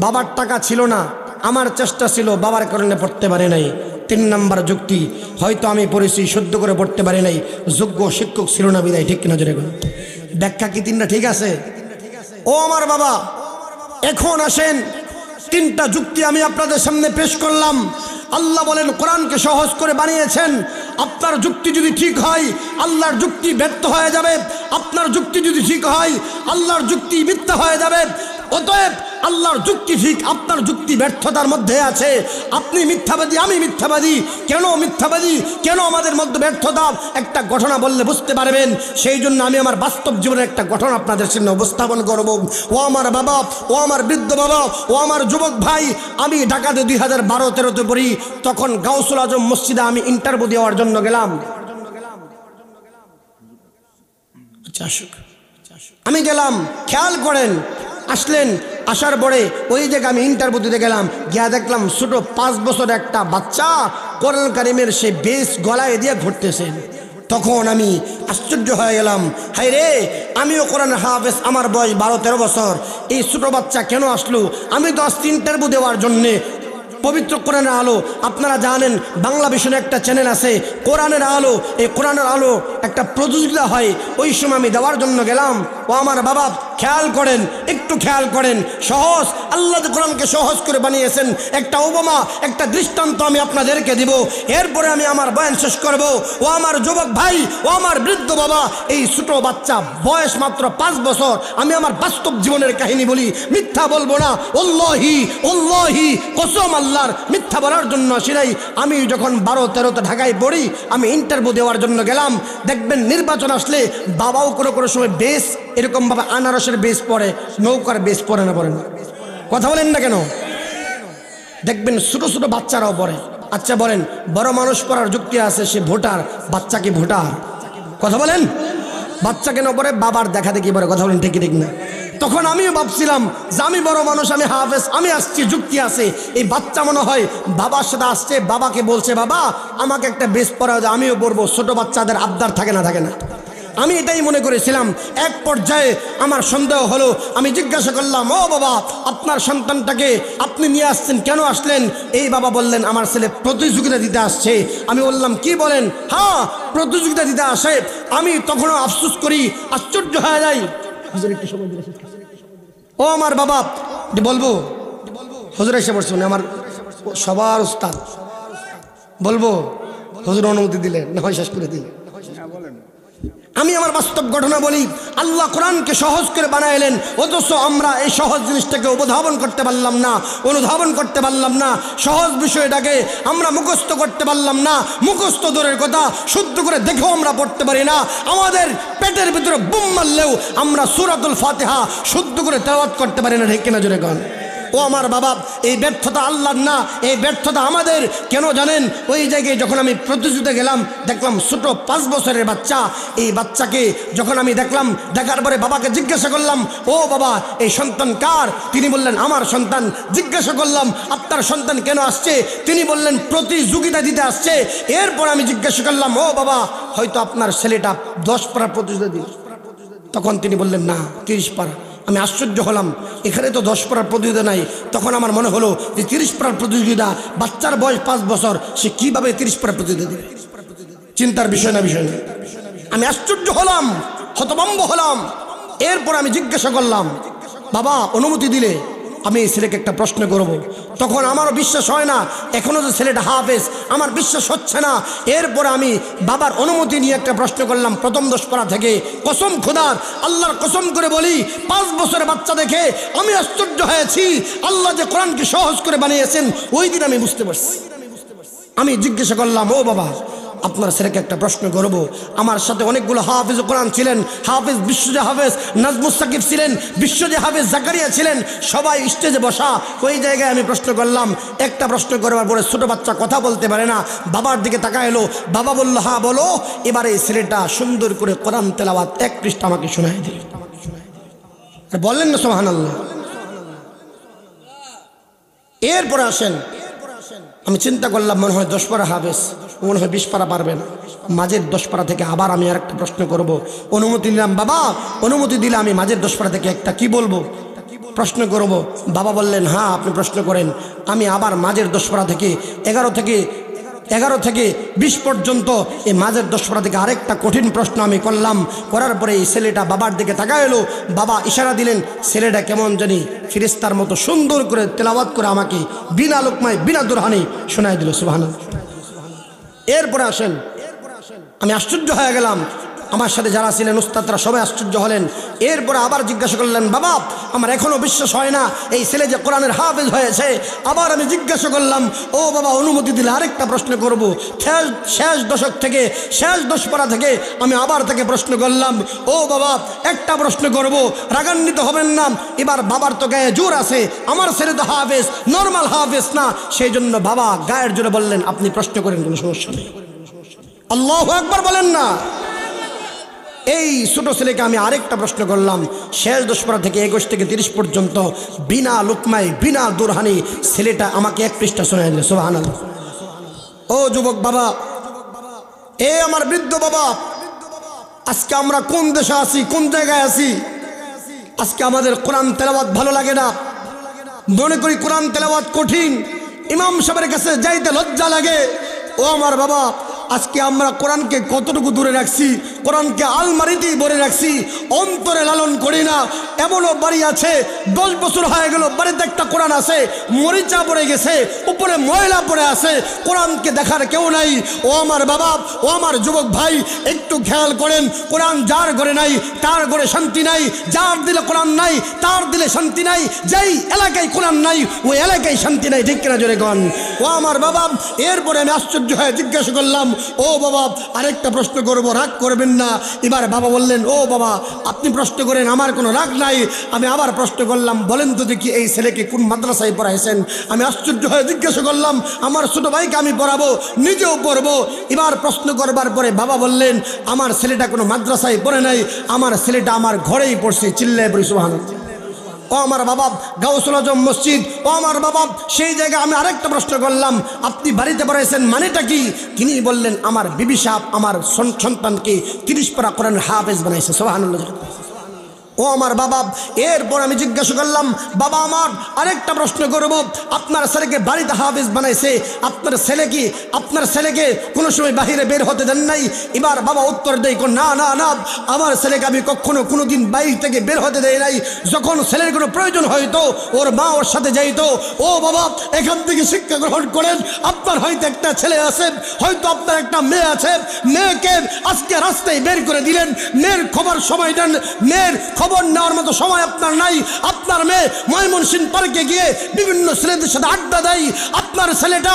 A: বাবার টাকা ছিল না, আমার চেষ্টা ছিল, বাবার কারণে পড়তে পারি নাই। তিন নাম্বার যুক্তি, হয়তো আমি পড়েছি শুদ্ধ করে পড়তে পারি নাই, যোগ্য শিক্ষক ছিল না বিদায়। ঠিক কিনা জোরে কর? ব্যাখ্যা কি তিনটা ঠিক আছে? ও আমার বাবা, এখন আসেন, তিনটা যুক্তি আমি আপনাদের সামনে পেশ করলাম। আল্লাহ বলেন কোরআনকে সহজ করে বানিয়েছেন। আপনার যুক্তি যদি ঠিক হয়, আল্লাহর যুক্তি ব্যর্থ হয়ে যাবে। আপনার যুক্তি যদি ঠিক হয়, আল্লাহর যুক্তি মিথ্যা হয়ে যাবে। অতএব আল্লাহর যুক্তি ঠিক, আপনার যুক্তি ব্যর্থতার মধ্যে আছে। আপনি মিথ্যাবাদী, আমি মিথ্যাবাদী। কেন মিথ্যাবাদী? কেন আমাদের মধ্যে ব্যর্থতা? একটা ঘটনা বললে বুঝতে পারবেন। সেই জন্য আমি আমার বাস্তব জীবনের একটা ঘটনা আপনাদের সামনে উপস্থাপন করব। ও আমার বাবা, ও আমার বৃদ্ধ বাবা, ও আমার যুবক ভাই, আমি ঢাকাতে 2012-13-তে পড়ি। তখন গাউসুল আজম মসজিদে আমি ইন্টারভিউ দেওয়ার জন্য গেলাম। আমি গেলাম, খেয়াল করেন, আসলেন, আসার পরে ওই জায়গায় আমি ইন্টারভিউ দিতে গেলাম। গিয়া দেখলাম ছোট 5 বছর একটা বাচ্চা কোরআন কারিমের সে বেশ গলায় দিয়ে ঘুরতেছেন। তখন আমি আশ্চর্য হয়ে গেলাম, হায় রে, আমিও কোরআন হাফেজ, আমার বয়স 12-13 বছর, এই ছোট বাচ্চা কেন আসলো? আমি তো আসছি ইন্টারভিউ দেওয়ার জন্যে। পবিত্র কোরআনের আলো, আপনারা জানেন বাংলা ভিশনে একটা চ্যানেল আছে কোরআনের আলো। এই কোরআনের আলো একটা প্রতিযোগিতা হয়, ওই সময় আমি দেওয়ার জন্য গেলাম। ও আমার বাবা, খেয়াল করেন, একটু খেয়াল করেন, সহজ, আল্লাহ কোরআনকে সহজ করে বানিয়েছেন। একটা উপমা, একটা দৃষ্টান্ত আমি আপনাদেরকে দিব, এরপরে আমি আমার বয়ান শেষ করব। ও আমার যুবক ভাই, ও আমার বৃদ্ধ বাবা, এই ছোট বাচ্চা বয়স মাত্র 5 বছর। আমি আমার বাস্তব জীবনের কাহিনী বলি, মিথ্যা বলবো না। অল্লাহি কসম আল্লাহর, মিথ্যা বলার জন্য আসিনাই। আমি যখন 12-13তে ঢাকায় পড়ি, আমি ইন্টারভিউ দেওয়ার জন্য গেলাম। দেখবেন নির্বাচন আসলে বাবাও কোনো সময় বেশ এরকমভাবে আনারসের বেশ পড়ে, নৌকার বেশ পড়ে না, পড়ে না? কথা বলেন না কেন? দেখবেন ছোট ছোট বাচ্চারাও পড়ে। আচ্ছা বলেন, বড় মানুষ পড়ার যুক্তি আছে, সে ভোটার, বাচ্চা কি ভোটার? কথা বলেন, বাচ্চা কেন পড়ে? বাবার দেখা দেখি পড়ে। কথা বলেন ঠিক ঠিক না? তখন আমিও ভাবছিলাম যে আমি বড় মানুষ, আমি হাফেজ, আমি আসছি, যুক্তি আছে। এই বাচ্চা মনে হয় বাবার সাথে আসছে, বাবাকে বলছে বাবা আমাকে একটা বেশ পড়া, আমিও পড়বো। ছোট বাচ্চাদের আবদার থাকে না? আমি এটাই মনে করেছিলাম। এক পর্যায়ে আমার সন্দেহ হলো, আমি জিজ্ঞাসা করলাম, ও বাবা, আপনার সন্তানটাকে আপনি নিয়ে আসছেন, কেন আসলেন? এই বাবা বললেন আমার ছেলে প্রতিযোগিতা দিতে আসছে। আমি বললাম কি বলেন? হ্যাঁ, প্রতিযোগিতা দিতে আসে। আমি তখনও আফসোস করি, আশ্চর্য হয়ে যাই। ও আমার বাবা, বলবো হুজুর এসে বলছে, আমার সবার উস্তাদ, বলবো হুজুর অনুমতি দিলে না হয় শেষ করে দিলে। আমি আমার বাস্তব ঘটনা বলি। আল্লাহ কোরআনকে সহজ করে বানাইলেন, অথচ আমরা এই সহজ জিনিসটাকে অনুধাবন করতে পারলাম না। সহজ বিষয়টাকে আমরা মুখস্থ করতে পারলাম না। মুখস্থ দূরের কথা, শুদ্ধ করে দেখেও আমরা পড়তে পারি না। আমাদের পেটের ভিতরে বুম মারলেও আমরা সূরাতুল ফাতিহা শুদ্ধ করে তেলাওয়াত করতে পারি না। ঠিক কিনা জোরে কন? ও আমার বাবা, এই ব্যর্থতা আল্লাহর না, এই ব্যর্থতা আমাদের। কেন জানেন? ওই জায়গায় যখন আমি প্রতিযোগিতা গেলাম, দেখলাম ছোট 5 বছরের বাচ্চা। এই বাচ্চাকে যখন আমি দেখলাম, দেখার পরে বাবাকে জিজ্ঞাসা করলাম, ও বাবা, এই সন্তান কার? তিনি বললেন আমার সন্তান। জিজ্ঞাসা করলাম আপনার সন্তান কেন আসছে? তিনি বললেন প্রতিযোগিতা দিতে আসছে। এরপর আমি জিজ্ঞাসা করলাম, ও বাবা, হয়তো আপনার ছেলেটা 10 পারা প্রতিযোগিতা দিল। তখন তিনি বললেন না, 30 পারা। আমি আশ্চর্য হলাম, এখানে তো 10 পারার প্রতিযোগিতা নাই। তখন আমার মনে হলো যে 30 পারার প্রতিযোগিতা, বাচ্চার বয়স 5 বছর, সে কিভাবে 30 পারার প্রতিযোগিতা দেবে? চিন্তার বিষয় না? আমি আশ্চর্য হলাম, হতভম্ব হলাম। এরপর আমি জিজ্ঞাসা করলাম, বাবা অনুমতি দিলে আমি এই ছেলেকে একটা প্রশ্ন করব। তখন আমারও বিশ্বাস হয় না, এখনও যে ছেলেটা হাফেজ, আমার বিশ্বাস হচ্ছে না। এরপর আমি বাবার অনুমতি নিয়ে একটা প্রশ্ন করলাম, প্রথম 10 পারা থেকে। কসম খোদার, আল্লাহর কসম করে বলি, 5 বছরের বাচ্চা দেখে আমি আশ্চর্য হয়েছি। আল্লাহ যে কোরআনকে সহজ করে বানিয়েছেন, ওই দিন আমি বুঝতে পারছি। আমি জিজ্ঞাসা করলাম, ও বাবা, আপনার ছেলেকে একটা প্রশ্ন করব। আমার সাথে অনেকগুলো হাফেজ কোরআন ছিলেন, হাফেজ বিশ্বজে হাফেজ নাজমুস সাকিব ছিলেন, বিশ্বজে হাফেজ জাকারিয়া ছিলেন, সবাই স্টেজে বসা। ওই জায়গায় আমি প্রশ্ন করলাম, একটা প্রশ্ন করবার পরে ছোট বাচ্চা কথা বলতে পারে না, বাবার দিকে তাকায় এলো, বাবা বলল হ্যাঁ বলো। এবারে ছেলেটা সুন্দর করে কোরআন তেলাওয়াত 1 পৃষ্ঠা আমাকে শোনায় দিল। বললেন না সুবহানাল্লাহ? এরপরে আসেন, আমি চিন্তা করলাম মনে হয় 10 পারা হাফেজ, মনে হয় 20 পারা পারবে না। মাঝের 10 পারা থেকে আবার আমি আরেকটা প্রশ্ন করব। অনুমতি নিলাম, বাবা অনুমতি দিলে আমি মাঝের 10 পারা থেকে একটা কি বলবো প্রশ্ন করব। বাবা বললেন হ্যাঁ আপনি প্রশ্ন করেন। আমি আবার মাঝের 10 পারা থেকে 11 থেকে 20 পর্যন্ত এই মাঝের 10 পারা থেকে আরেকটা কঠিন প্রশ্ন আমি করলাম। করার পরে এই ছেলেটা বাবার দিকে তাকায় এলো, বাবা ইশারা দিলেন, ছেলেটা কেমন জানি ফেরেশতার মতো সুন্দর করে তেলাওয়াত করে আমাকে বিনা লোকমায় বিনা দুরহানি শোনায় দিল। সুবহানাল্লাহ। এরপরে আসেন, আমি আশ্চর্য হয়ে গেলাম, আমার সাথে যারা ছিলেন উস্তাদরা সবাই আশ্চর্য হলেন। এরপরে আবার জিজ্ঞাসা করলেন, বাবা আমার এখনও বিশ্বাস হয় না এই ছেলে যে কোরআনের হাফেজ হয়েছে। আবার আমি জিজ্ঞাসা করলাম, ও বাবা অনুমতি দিলে আরেকটা প্রশ্ন করব। শেষ দশক থেকে শেষ 10 পারা থেকে আমি আবার তাকে প্রশ্ন করলাম, ও বাবা একটা প্রশ্ন করব, রাগান্বিত হবেন না। এবার বাবার তো গায়ে জোর আছে, আমার ছেলে তো হাফেজ, নর্মাল হাফেজ না, সেই জন্য বাবা গায়ের জোরে বললেন আপনি প্রশ্ন করেন, কোনো সমস্যা নেই। আল্লাহু আকবার বলেন না। এই ছোট ছেলেকে আমি আরেকটা প্রশ্ন করলাম, শেষ 10 পারা থেকে 21 থেকে 30 পর্যন্ত বিনা লোকমায় বিনা দুরহানি ছেলেটা আমাকে 1 পৃষ্ঠা শোনায় দিল। সুবহানাল্লাহ। ও যুবক বাবা, এ আমার বৃদ্ধ বাবা, আজকে আমরা কোন দেশে আছি, কোন জায়গায় আছি? আজকে আমাদের কোরআন তেলাওয়াত ভালো লাগে না, মনে করি কোরআন তেলাওয়াত কঠিন, ইমাম সাহেবের কাছে যাইতে লজ্জা লাগে। ও আমার বাবা, আজকে আমরা কোরআনকে কতটুকু দূরে রাখছি, কোরআনকে আলমারিতেই ভরে রাখছি, অন্তরে লালন করি না। এমনও বাড়ি আছে 10 বছর হয়ে গেল, বাড়িতে একটা কোরআন আছে, মরিচা পড়ে গেছে, উপরে ময়লা পড়ে আছে, কোরআনকে দেখার কেউ নাই। ও আমার বাবা, ও আমার যুবক ভাই, একটু খেয়াল করেন, কোরআন যার ঘরে নাই তার ঘরে শান্তি নাই, যার দিলে কোরআন নাই তার দিলে শান্তি নাই, যেই এলাকায় কোরআন নাই ওই এলাকায় শান্তি নাই, ঠিক কিনা জোরে গণ। ও আমার বাবা, এরপরে আমি আশ্চর্য হয়ে জিজ্ঞাসা করলাম, ও বাবা আরেকটা প্রশ্ন করবো, রাগ করবেন না। এবার বাবা বললেন, ও বাবা আপনি প্রশ্ন করেন, আমার কোনো রাগ নাই। আমি আবার প্রশ্ন করলাম, বলেন তো দেখি এই ছেলেকে কোন মাদ্রাসায় পড়াইছেন? আমি আশ্চর্য হয়ে জিজ্ঞাসা করলাম, আমার ছোট ভাইকে আমি পড়াবো, নিজেও পড়বো। এবার প্রশ্ন করবার পরে বাবা বললেন, আমার ছেলেটা কোনো মাদ্রাসায় পড়ে নাই, আমার ছেলেটা আমার ঘরেই পড়ছে। চিল্লায় পড়ি সুবহানাল্লাহ। ও আমার বাবা গাউসুল আজম মসজিদ, ও আমার বাবা সেই জায়গায় আমি আরেকটা প্রশ্ন করলাম, আপনি বাড়িতে পড়াইছেন মানেটা কি? তিনি বললেন, আমার বিবি সাহেব আমার সন্তানকে 30 পারা কোরআনের হাফেজ বানাইছে। সুবহানাল্লাহ। ও আমার বাবা, এরপর আমি জিজ্ঞাসা করলাম, বাবা আমার আরেকটা প্রশ্ন করব, আপনার ছেলেকে বাড়িতে হাফেজ বানাইছে, আপনার ছেলেকে কোনো সময় বাহিরে বের হতে দেন নাই? এবার বাবা উত্তর দেয়, না না না, আমার ছেলেকে আমি কখনো কোনোদিন বাইরে থেকে বের হতে দেয় নাই। যখন ছেলের কোনো প্রয়োজন হয়তো ওর মা ওর সাথে যাইতো। ও বাবা এখান থেকে শিক্ষা গ্রহণ করেন, আপনার হয়তো একটা ছেলে আছে, হয়তো আপনার একটা মেয়ে আছে, মেয়েকে আজকে রাস্তায় বের করে দিলেন, মেয়ের খবর সময় দেন, মেয়ের খবর নেওয়ার মতো সময় আপনার নাই। আপনার মেয়ে ময়মনসিংহ পার্কে গিয়ে বিভিন্ন ছেলেদের সাথে আড্ডা দেয়, আপনার ছেলেটা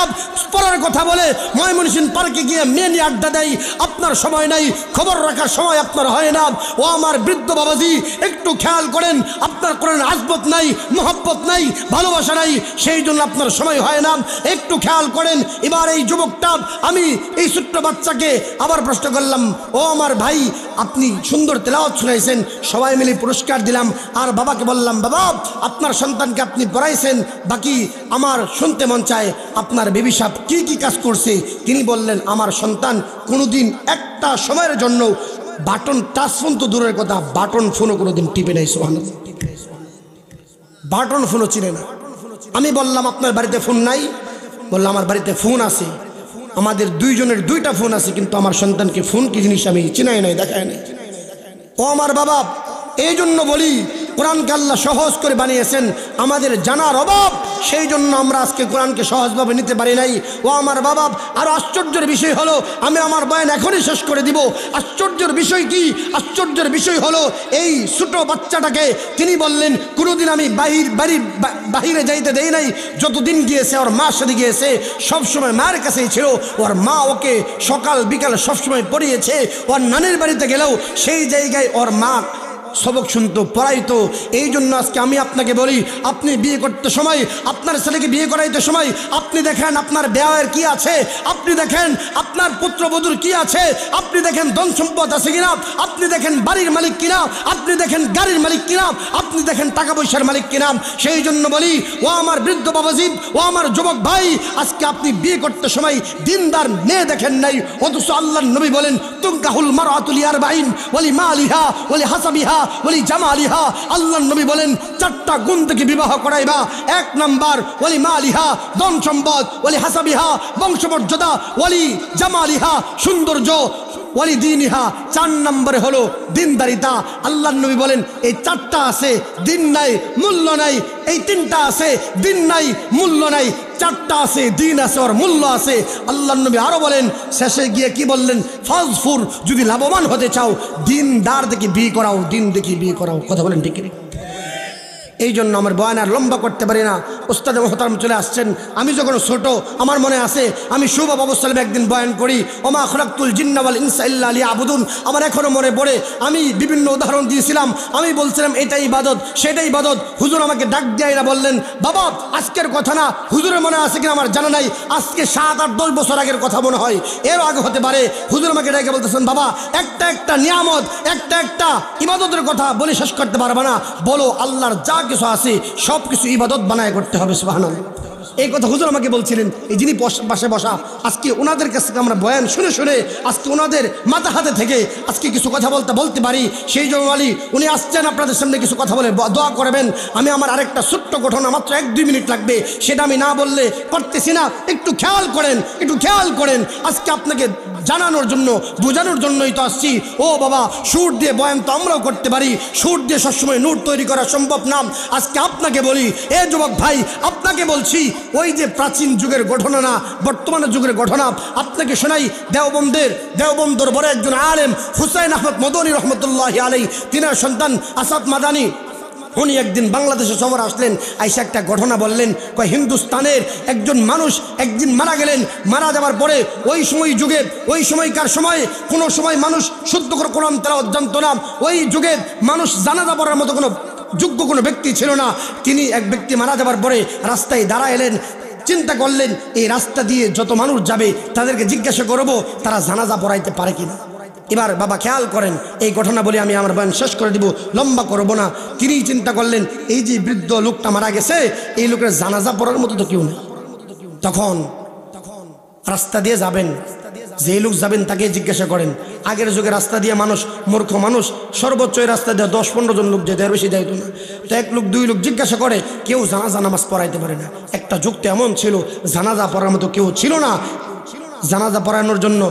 A: পড়ার কথা বলে ময়মনসিংহ পার্কে গিয়ে মেয়ে নিয়ে আড্ডা দেয়, আপনার সময় নাই, খবর রাখার সময় আপনার হয় না। ও আমার বৃদ্ধ বাবাজি একটু খেয়াল করেন, আপনার কোনো আজবত নাই, মহব্বত নাই, ভালোবাসা নাই, সেই জন্য আপনার সময় হয় না, একটু খেয়াল করেন। এবার এই যুবকটা, আমি এই ছোট্ট বাচ্চাকে আবার প্রশ্ন করলাম, ও আমার ভাই আপনি সুন্দর তেলাওয়াত শুনাইছেন, সবাই মিলে পুরস্কার দিলাম। আর বাবাকে বললাম, বাবা আপনার সন্তানকে আপনি পড়াইছেন, বাকি আমার শুনতে মন চায় আপনার বেবি সাহেব কি কি কাজ করছে। তিনি বললেন, আমার সন্তান কোনোদিন একটা সময়ের জন্য বাটন টাচ ফোন তো দূরের কথা, বাটন ফোনও কোনোদিন টিপে নাই। সুবহানাল্লাহ। বাটন ফোনও চিনে না। আমি বললাম, আপনার বাড়িতে ফোন নাই? বললাম, আমার বাড়িতে ফোন আছে, আমাদের দুইজনের 2টা ফোন আছে, কিন্তু আমার সন্তানকে ফোন কি জিনিস আমি চিনাই নাই, দেখাই নাই। ও আমার বাবা, এই জন্য বলি কোরআনকে আল্লাহ সহজ করে বানিয়েছেন, আমাদের জানার অভাব, সেই জন্য আমরা আজকে কোরআনকে সহজভাবে নিতে পারি নাই। ও আমার বাবা, আরও আশ্চর্যের বিষয় হলো, আমি আমার বয়ান এখনই শেষ করে দিব। আশ্চর্যের বিষয় কি? আশ্চর্যের বিষয় হলো এই ছোট বাচ্চাটাকে তিনি বললেন কোনোদিন আমি বাহিরে যাইতে দেই নাই, যতদিন গিয়েছে ওর মার সাথে গিয়েছে, সবসময় মায়ের কাছেই ছিল, ওর মা ওকে সকাল বিকাল সবসময় পড়িয়েছে। ওর নানির বাড়িতে গেলেও সেই জায়গায় ওর মা সবক শুনতো, পড়াইতো। এই জন্য আজকে আমি আপনাকে বলি, আপনি বিয়ে করতে সময়, আপনার ছেলেকে বিয়ে করাইতে সময় আপনি দেখেন আপনার বিয়ের কি আছে, আপনি দেখেন আপনার পুত্রবধূর কি আছে, আপনি দেখেন ধন সম্পদ আছে কিনা, আপনি দেখেন বাড়ির মালিক কিনা, আপনি দেখেন গাড়ির মালিক কিনা, আপনি দেখেন টাকা পয়সার মালিক কিনা। সেই জন্য বলি, ও আমার বৃদ্ধ বাবাজি, ও আমার যুবক ভাই, আজকে আপনি বিয়ে করতে সময় দিনদার মেয়ে দেখেন নাই, অথচ আল্লাহর নবী বলেন তুনকাহুল মারআতুল লিআরবাঈন ওয়ালি মালিহা ওয়ালি হাসাবিহা ওয়ালি জামালিহা। আল্লাহর নবী বলেন 4টা গুণ থেকে বিবাহ করাইবা। 1 নাম্বার ওয়ালি মালিহা, ধন সম্পদ, ওয়ালি হাসাবিহা, বংশমর্যাদা, ওয়ালি জামালিহা, সৌন্দর্য, ওয়ালি দিনিহা, 4 নম্বরে হলো দিনদারিতা। আল্লাহর নবী বলেন এই 4টা আছে, দিন নাই, মূল্য নাই। এই 3টা আছে, দিন নাই, মূল্য নাই। 4টা আছে, দিন আছে, ওর মূল্য আছে। আল্লাহর নবী আরো বলেন, শেষে গিয়ে কি বললেন? ফাজফুর, যদি লাভবান হতে চাও দিনদার দেখে বিয়ে করাও, দিন দেখে বিয়ে করাও। কথা বলেন ঠিক না? এই জন্য আমার বয়ান আর লম্বা করতে পারি না। ওস্তাদ মোহতারাম চলে আসছেন। আমি যখন ছোট, আমার মনে আছে আমি শুভ অবস্থায় একদিন বয়ান করি, ওমা খলাকতুল জিন্না ওয়াল ইনসা ইল্লা লিয়াবুদুন। আমার এখনো মনে পড়ে, আমি বিভিন্ন উদাহরণ দিয়েছিলাম। আমি বলছিলাম এটাই ইবাদত, সেটাই ইবাদত। হুজুর আমাকে ডাক দিয়ে এরা বললেন, বাবা আজকের কথা না, হুজুরের মনে আছে কিনা আমার জানা নাই, আজকে 7, 8, 10 বছর আগের কথা মনে হয়, এরও আগে হতে পারে। হুজুর আমাকে ডাকে বলতেছেন, বাবা একটা নিয়ামত, একটা ইবাদতের কথা বলে শেষ করতে পারবে না, বলো আল্লাহর যা কিছু আছে সব কিছু ইবাদত বানায় করতে হবে। সুবহানাল্লাহ। এই কথা হুজুর আমাকে বলছিলেন। এই যিনি পাশে বসা, আজকে ওনাদের কাছ থেকে আমরা বয়ান শুনে শুনে আজকে ওনাদের মাথা হাতে থেকে আজকে কিছু কথা বলতে পারি। সেই জন্য উনি আসছেন আপনাদের সামনে কিছু কথা বলে দোয়া করবেন। আমি আমার আরেকটা ছোট্ট ঘটনা, মাত্র 1-2 মিনিট লাগবে, সেটা আমি না বললে পারতেছি না। একটু খেয়াল করেন। আজকে আপনাকে জানানোর জন্য, বোঝানোর জন্যই তো আসছি। ও বাবা, সুর দিয়ে বয়ান তো আমরাও করতে পারি, সুর দিয়ে সবসময় নূর তৈরি করা সম্ভব না। আজকে আপনাকে বলি, এ যুবক ভাই, আপনাকে বলছি, ওই যে প্রাচীন যুগের ঘটনা না, বর্তমানের যুগের ঘটনা আপনাকে শোনাই। দেওবন্দর বড় একজন আলেম হুসাইন আহমদ মদনী রহমতুল্লাহি আলাইহি, তিনার সন্তান আসাদ মাদানী, উনি একদিন বাংলাদেশে সফর আসলেন। আইসা একটা ঘটনা বললেন, কয় হিন্দুস্তানের একজন মানুষ একদিন মারা গেলেন। মারা যাওয়ার পরে ওই সময়কার সময়ে কোনো সময় মানুষ শুদ্ধ করে কোরআন তেলাওয়াত জানতো না। ওই যুগে মানুষ জানাজা পড়ার মতো কোনো যোগ্য কোনো ব্যক্তি ছিল না। তিনি এক ব্যক্তি মারা যাওয়ার পরে রাস্তায় দাঁড়াইলেন, চিন্তা করলেন এই রাস্তা দিয়ে যত মানুষ যাবে তাদেরকে জিজ্ঞাসা করব তারা জানাজা পড়াইতে পারে কিনা। এবার বাবা খেয়াল করেন, এই ঘটনা বলে আমি আমার বয়ান শেষ করে দিব, লম্বা করব না। তিনি চিন্তা করলেন এই যে বৃদ্ধ লোকটা মারা গেছে, এই লোকের জানাজা পড়ার মতো তো কেউ নেই। তখন রাস্তা দিয়ে যাবেন, যে লোক যাবেন তাকে জিজ্ঞাসা করেন। আগের যুগে রাস্তা দিয়ে মানুষ, মূর্খ মানুষ, সর্বোচ্চ এই রাস্তা দিয়ে 10-15 জন লোক যেতে, আর বেশি যাইতো না। তো 1 লোক 2 লোক জিজ্ঞাসা করে, কেউ জানাজা নামাজ পড়াইতে পারে না। একটা যুগ তো এমন ছিল, জানাজা পড়ার মতো কেউ ছিল না। জানাজা পড়ানোর জন্য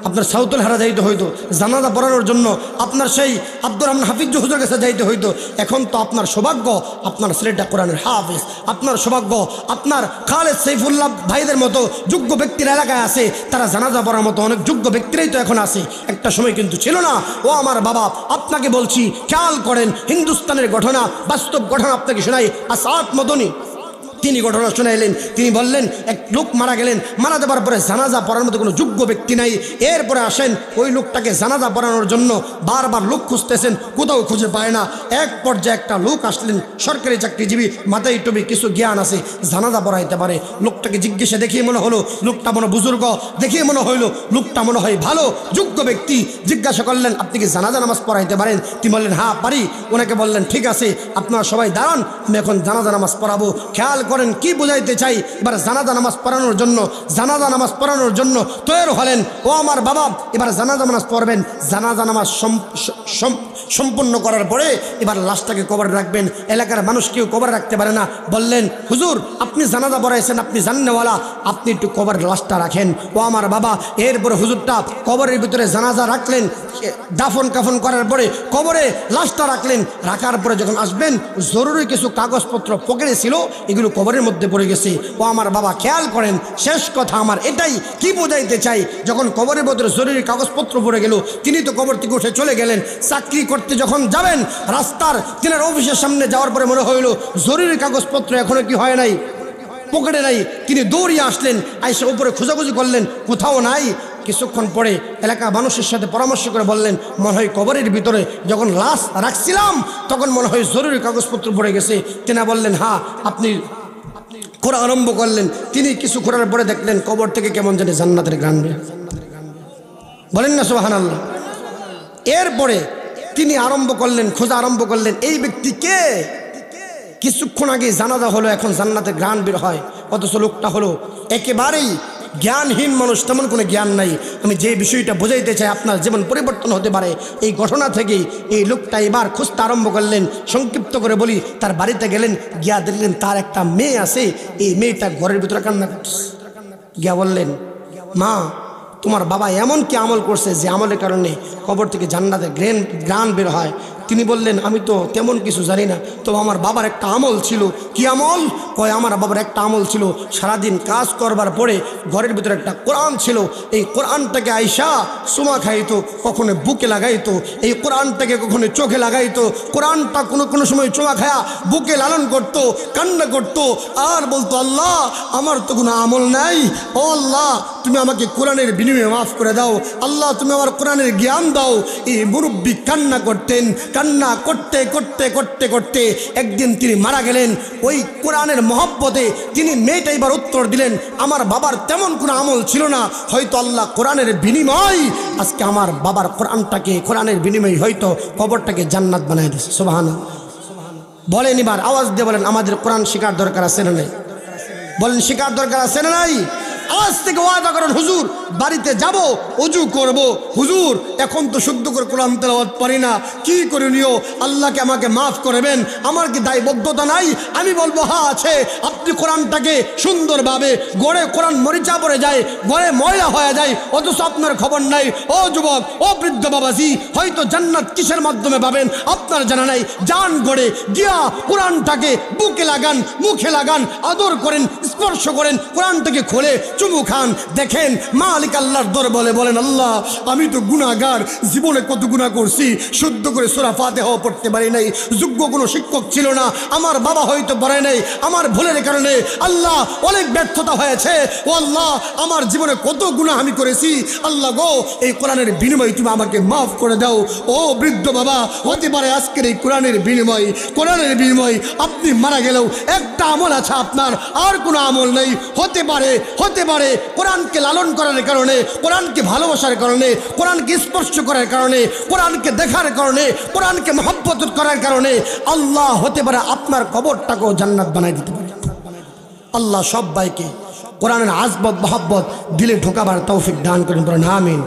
A: আপনার সাউতুল হারা যাইতে হইতো, জানাজা পড়ানোর জন্য আপনার সেই আব্দুর রহমান হাফিজ হুজুরের কাছে যাইতে হইতো। এখন তো আপনার সৌভাগ্য আপনার ছেলেটা কোরআনের হাফিজ, আপনার সৌভাগ্য আপনার খালেদ সাইফুল্লাহ ভাইদের মতো যোগ্য ব্যক্তির এলাকায় আছে। তারা জানাজা পড়ার মতো অনেক যোগ্য ব্যক্তিরাই তো এখন আছে, একটা সময় কিন্তু ছিল না। ও আমার বাবা, আপনাকে বলছি খেয়াল করেন, হিন্দুস্তানের ঘটনা, বাস্তব ঘটনা আপনাকে শোনাই। আসাদ মদনী তিনি ঘটনা শুনাইলেন। তিনি বললেন এক লোক মারা গেলেন, মারা যাবার পরে জানাজা পড়ার মতো কোনো যোগ্য ব্যক্তি নাই। এরপরে আসেন ওই লোকটাকে জানাজা পড়ানোর জন্য বারবার লোক খুঁজতেছেন, কোথাও খুঁজে পায় না। এক পর্যায়ে একটা লোক আসলেন, সরকারি চাকরিজীবী, মাথায় টুপি, কিছু জ্ঞান আছে, জানাজা পড়াইতে পারে। লোকটাকে জিজ্ঞাসা দেখিয়ে মনে হলো লোকটা মনে বুজুর্গ, দেখিয়ে মনে হইলো লোকটা মনে হয় ভালো যোগ্য ব্যক্তি। জিজ্ঞাসা করলেন আপনি কি জানাজা নামাজ পড়াইতে পারেন? তিনি বললেন হ্যাঁ পারি। ওনাকে বললেন ঠিক আছে, আপনারা সবাই দাঁড়ান, আমি এখন জানাজা নামাজ পড়াবো। খেয়াল করেন কি বুঝাইতে চাই। এবার জানাজা নামাজ পড়ানোর জন্য তৈরি হলেন। ও আমার বাবা, এবার জানাজা নামাজ পড়বেন। জানাজা নামাজ সম্পন্ন করার পরে এবার লাশটাকে কবরে রাখবেন। এলাকার মানুষ কেউ কবরে রাখতে পারে না। বললেন, হুজুর আপনি জানাজা পড়াইছেন, আপনি জান্নেওয়ালা, আপনি একটু কবরের লাশটা রাখেন। ও আমার বাবা, এরপরে হুজুরটা কবরের ভিতরে জানাজা রাখলেন, দাফন কাফন করার পরে কবরে লাশটা রাখলেন। রাখার পরে যখন আসবেন, জরুরি কিছু কাগজপত্র পকেটে ছিল, এগুলো কবরের মধ্যে পড়ে গেছে। ও আমার বাবা খেয়াল করেন, শেষ কথা আমার এটাই, কি বোঝাইতে চাই, যখন কবরের মধ্যে জরুরি কাগজপত্র পড়ে গেল, তিনি তো কবর থেকে উঠে চলে গেলেন। চাকরি করতে যখন যাবেন, রাস্তার তিনার অফিসের সামনে যাওয়ার পরে মনে হইল জরুরি কাগজপত্র এখনো কি হয় নাই, পকেটে নাই। তিনি দৌড়িয়ে আসলেন, আইসা উপরে খোঁজাখুঁজি করলেন, কোথাও নাই। কিছুক্ষণ পরে এলাকা মানুষের সাথে পরামর্শ করে বললেন, মনে হয় কবরের ভিতরে যখন লাশ রাখছিলাম তখন মনে হয় জরুরি কাগজপত্র পড়ে গেছে। তেনা বললেন, হ্যাঁ। আপনি খোঁড়া আরম্ভ করলেন। তিনি কিছু খোঁড়ার পরে দেখলেন কবর থেকে কেমন জানি জান্নাতের গান বের। বলেন না সুবহানাল্লাহ। এরপরে তিনি আরম্ভ করলেন, খোঁজা আরম্ভ করলেন, এই ব্যক্তি কে? কিছুক্ষণ আগে জানাজা হলো, এখন জান্নাতের গান বের হয়, অথচ লোকটা হলো একেবারেই জ্ঞানহীন মানুষ, তেমন কোনো জ্ঞান নাই। আমি যে বিষয়টা বোঝাইতে চাই, আপনার জীবন পরিবর্তন হতে পারে এই ঘটনা থেকেই। এই লোকটা এবার খুঁজতে আরম্ভ করলেন। সংক্ষিপ্ত করে বলি, তার বাড়িতে গেলেন, গিয়া দেখলেন তার একটা মেয়ে আছে, এই মেয়েটা ঘরের ভিতরে কান্না করছে। গিয়া বললেন, মা তোমার বাবা এমন কি আমল করছে যে আমলের কারণে কবর থেকে জান্নাতের গ্রান বের হয়? তিনি বললেন, আমি তো তেমন কিছু জানি না, তো আমার বাবার একটা আমল ছিল। কি আমল? কয়, আমার বাবার একটা আমল ছিল, সারাদিন কাজ করবার পরে ঘরের ভিতরে একটা কোরআন ছিল, এই কোরআনটাকে আইসা সুমা খাইতো, কখনো বুকে লাগাইতো, এই কোরআনটাকে কখনো চোখে লাগাইতো, কোরআনটা কোনো সময় চোখা খায়া বুকে লালন করত, কান্না করত, আর বলতো, আল্লাহ আমার তো কোনো আমল নাই, ও আল্লাহ তুমি আমাকে কোরআনের বিনিময়ে মাফ করে দাও, আল্লাহ তুমি আমার কোরআনের জ্ঞান দাও। এই মুরব্বী কান্না করতেন। কান্না করতে করতে করতে করতে একদিন তিনি মারা গেলেন। ওই কোরআনের মহব্বতে তিনি মেয়েটা এবার উত্তর দিলেন, আমার বাবার তেমন কোনো আমল ছিল না, হয়তো আল্লাহ কোরআনের বিনিময় আজকে আমার বাবার কোরআনের বিনিময় হয়তো কবরটাকে জান্নাত বানাই দিয়েছে। সুবহানাল্লাহ। বলেন এবার আওয়াজ দিয়ে বলেন, আমাদের কোরআন শেখার দরকার আছে না নাই? বলেন, শেখার দরকার আছে না নাই? আজ থেকে ওয়াদা করেন, হুজুর বাড়িতে যাব, ওযু করব, হুজুর এখন তো শুদ্ধ করে কোরআন তেলাওয়াত পারি না, কি করণীয়? আল্লাহকে আমাকে মাফ করবেন, আমার কি দায়বদ্ধতা নাই? আমি বলবো, হ্যাঁ আছে। আপনি কোরআনটাকে সুন্দরভাবে গড়ে, কোরআন মরিচা পড়ে যায়, গড়ে ময়লা হয়ে যায়, অথচ আপনার খবর নাই। ও যুবক, ও বৃদ্ধ বাবাজি, হয়তো জান্নাত কিসের মাধ্যমে পাবেন আপনার জানা নাই। জান গড়ে গিয়া কোরআনটাকে বুকে লাগান, মুখে লাগান, আদর করেন, স্পর্শ করেন, কোরআনটাকে খোলে চুমু খান, দেখেন মালিক আল্লাহর দরবারে বলেন, আল্লাহ আমি তো গুনাহগার, জীবনে কত গুনাহ করছি, শুদ্ধ করে সূরা ফাতিহা পড়তে পারি নাই, যোগ্য কোনো শিক্ষক ছিল না, আমার বাবা হয়তো পড়ায় নাই, আমার ভুলের কারণে আল্লাহ অনেক ব্যর্থতা হয়েছে। ও আল্লাহ আমার জীবনে কত গুনাহ আমি করেছি, আল্লাহ গো এই কোরআনের বিনিময়ে তুমি আমাকে মাফ করে দাও। ও বৃদ্ধ বাবা, হতে পারে আজকের এই কোরআনের বিনিময় আপনি মারা গেলেও একটা আমল আছে আপনার, আর কোনো আমল নেই। হতে পারে কোরআনকে লালন করার কারণে, কোরআনকে ভালোবাসার কারণে, কোরআনকে স্পর্শ করার কারণে, কোরআনকে দেখার কারণে, কোরআনকে মহব্বত করার কারণে আল্লাহ হতে পারে আপনার কবরটাকেও জান্নাত বানাই দিতে পারে। আল্লাহ সবাইকে কোরআনের আজবত মহব্বত দিলে ঢোকাবার তৌফিক দান করেন, বলেন আমিন।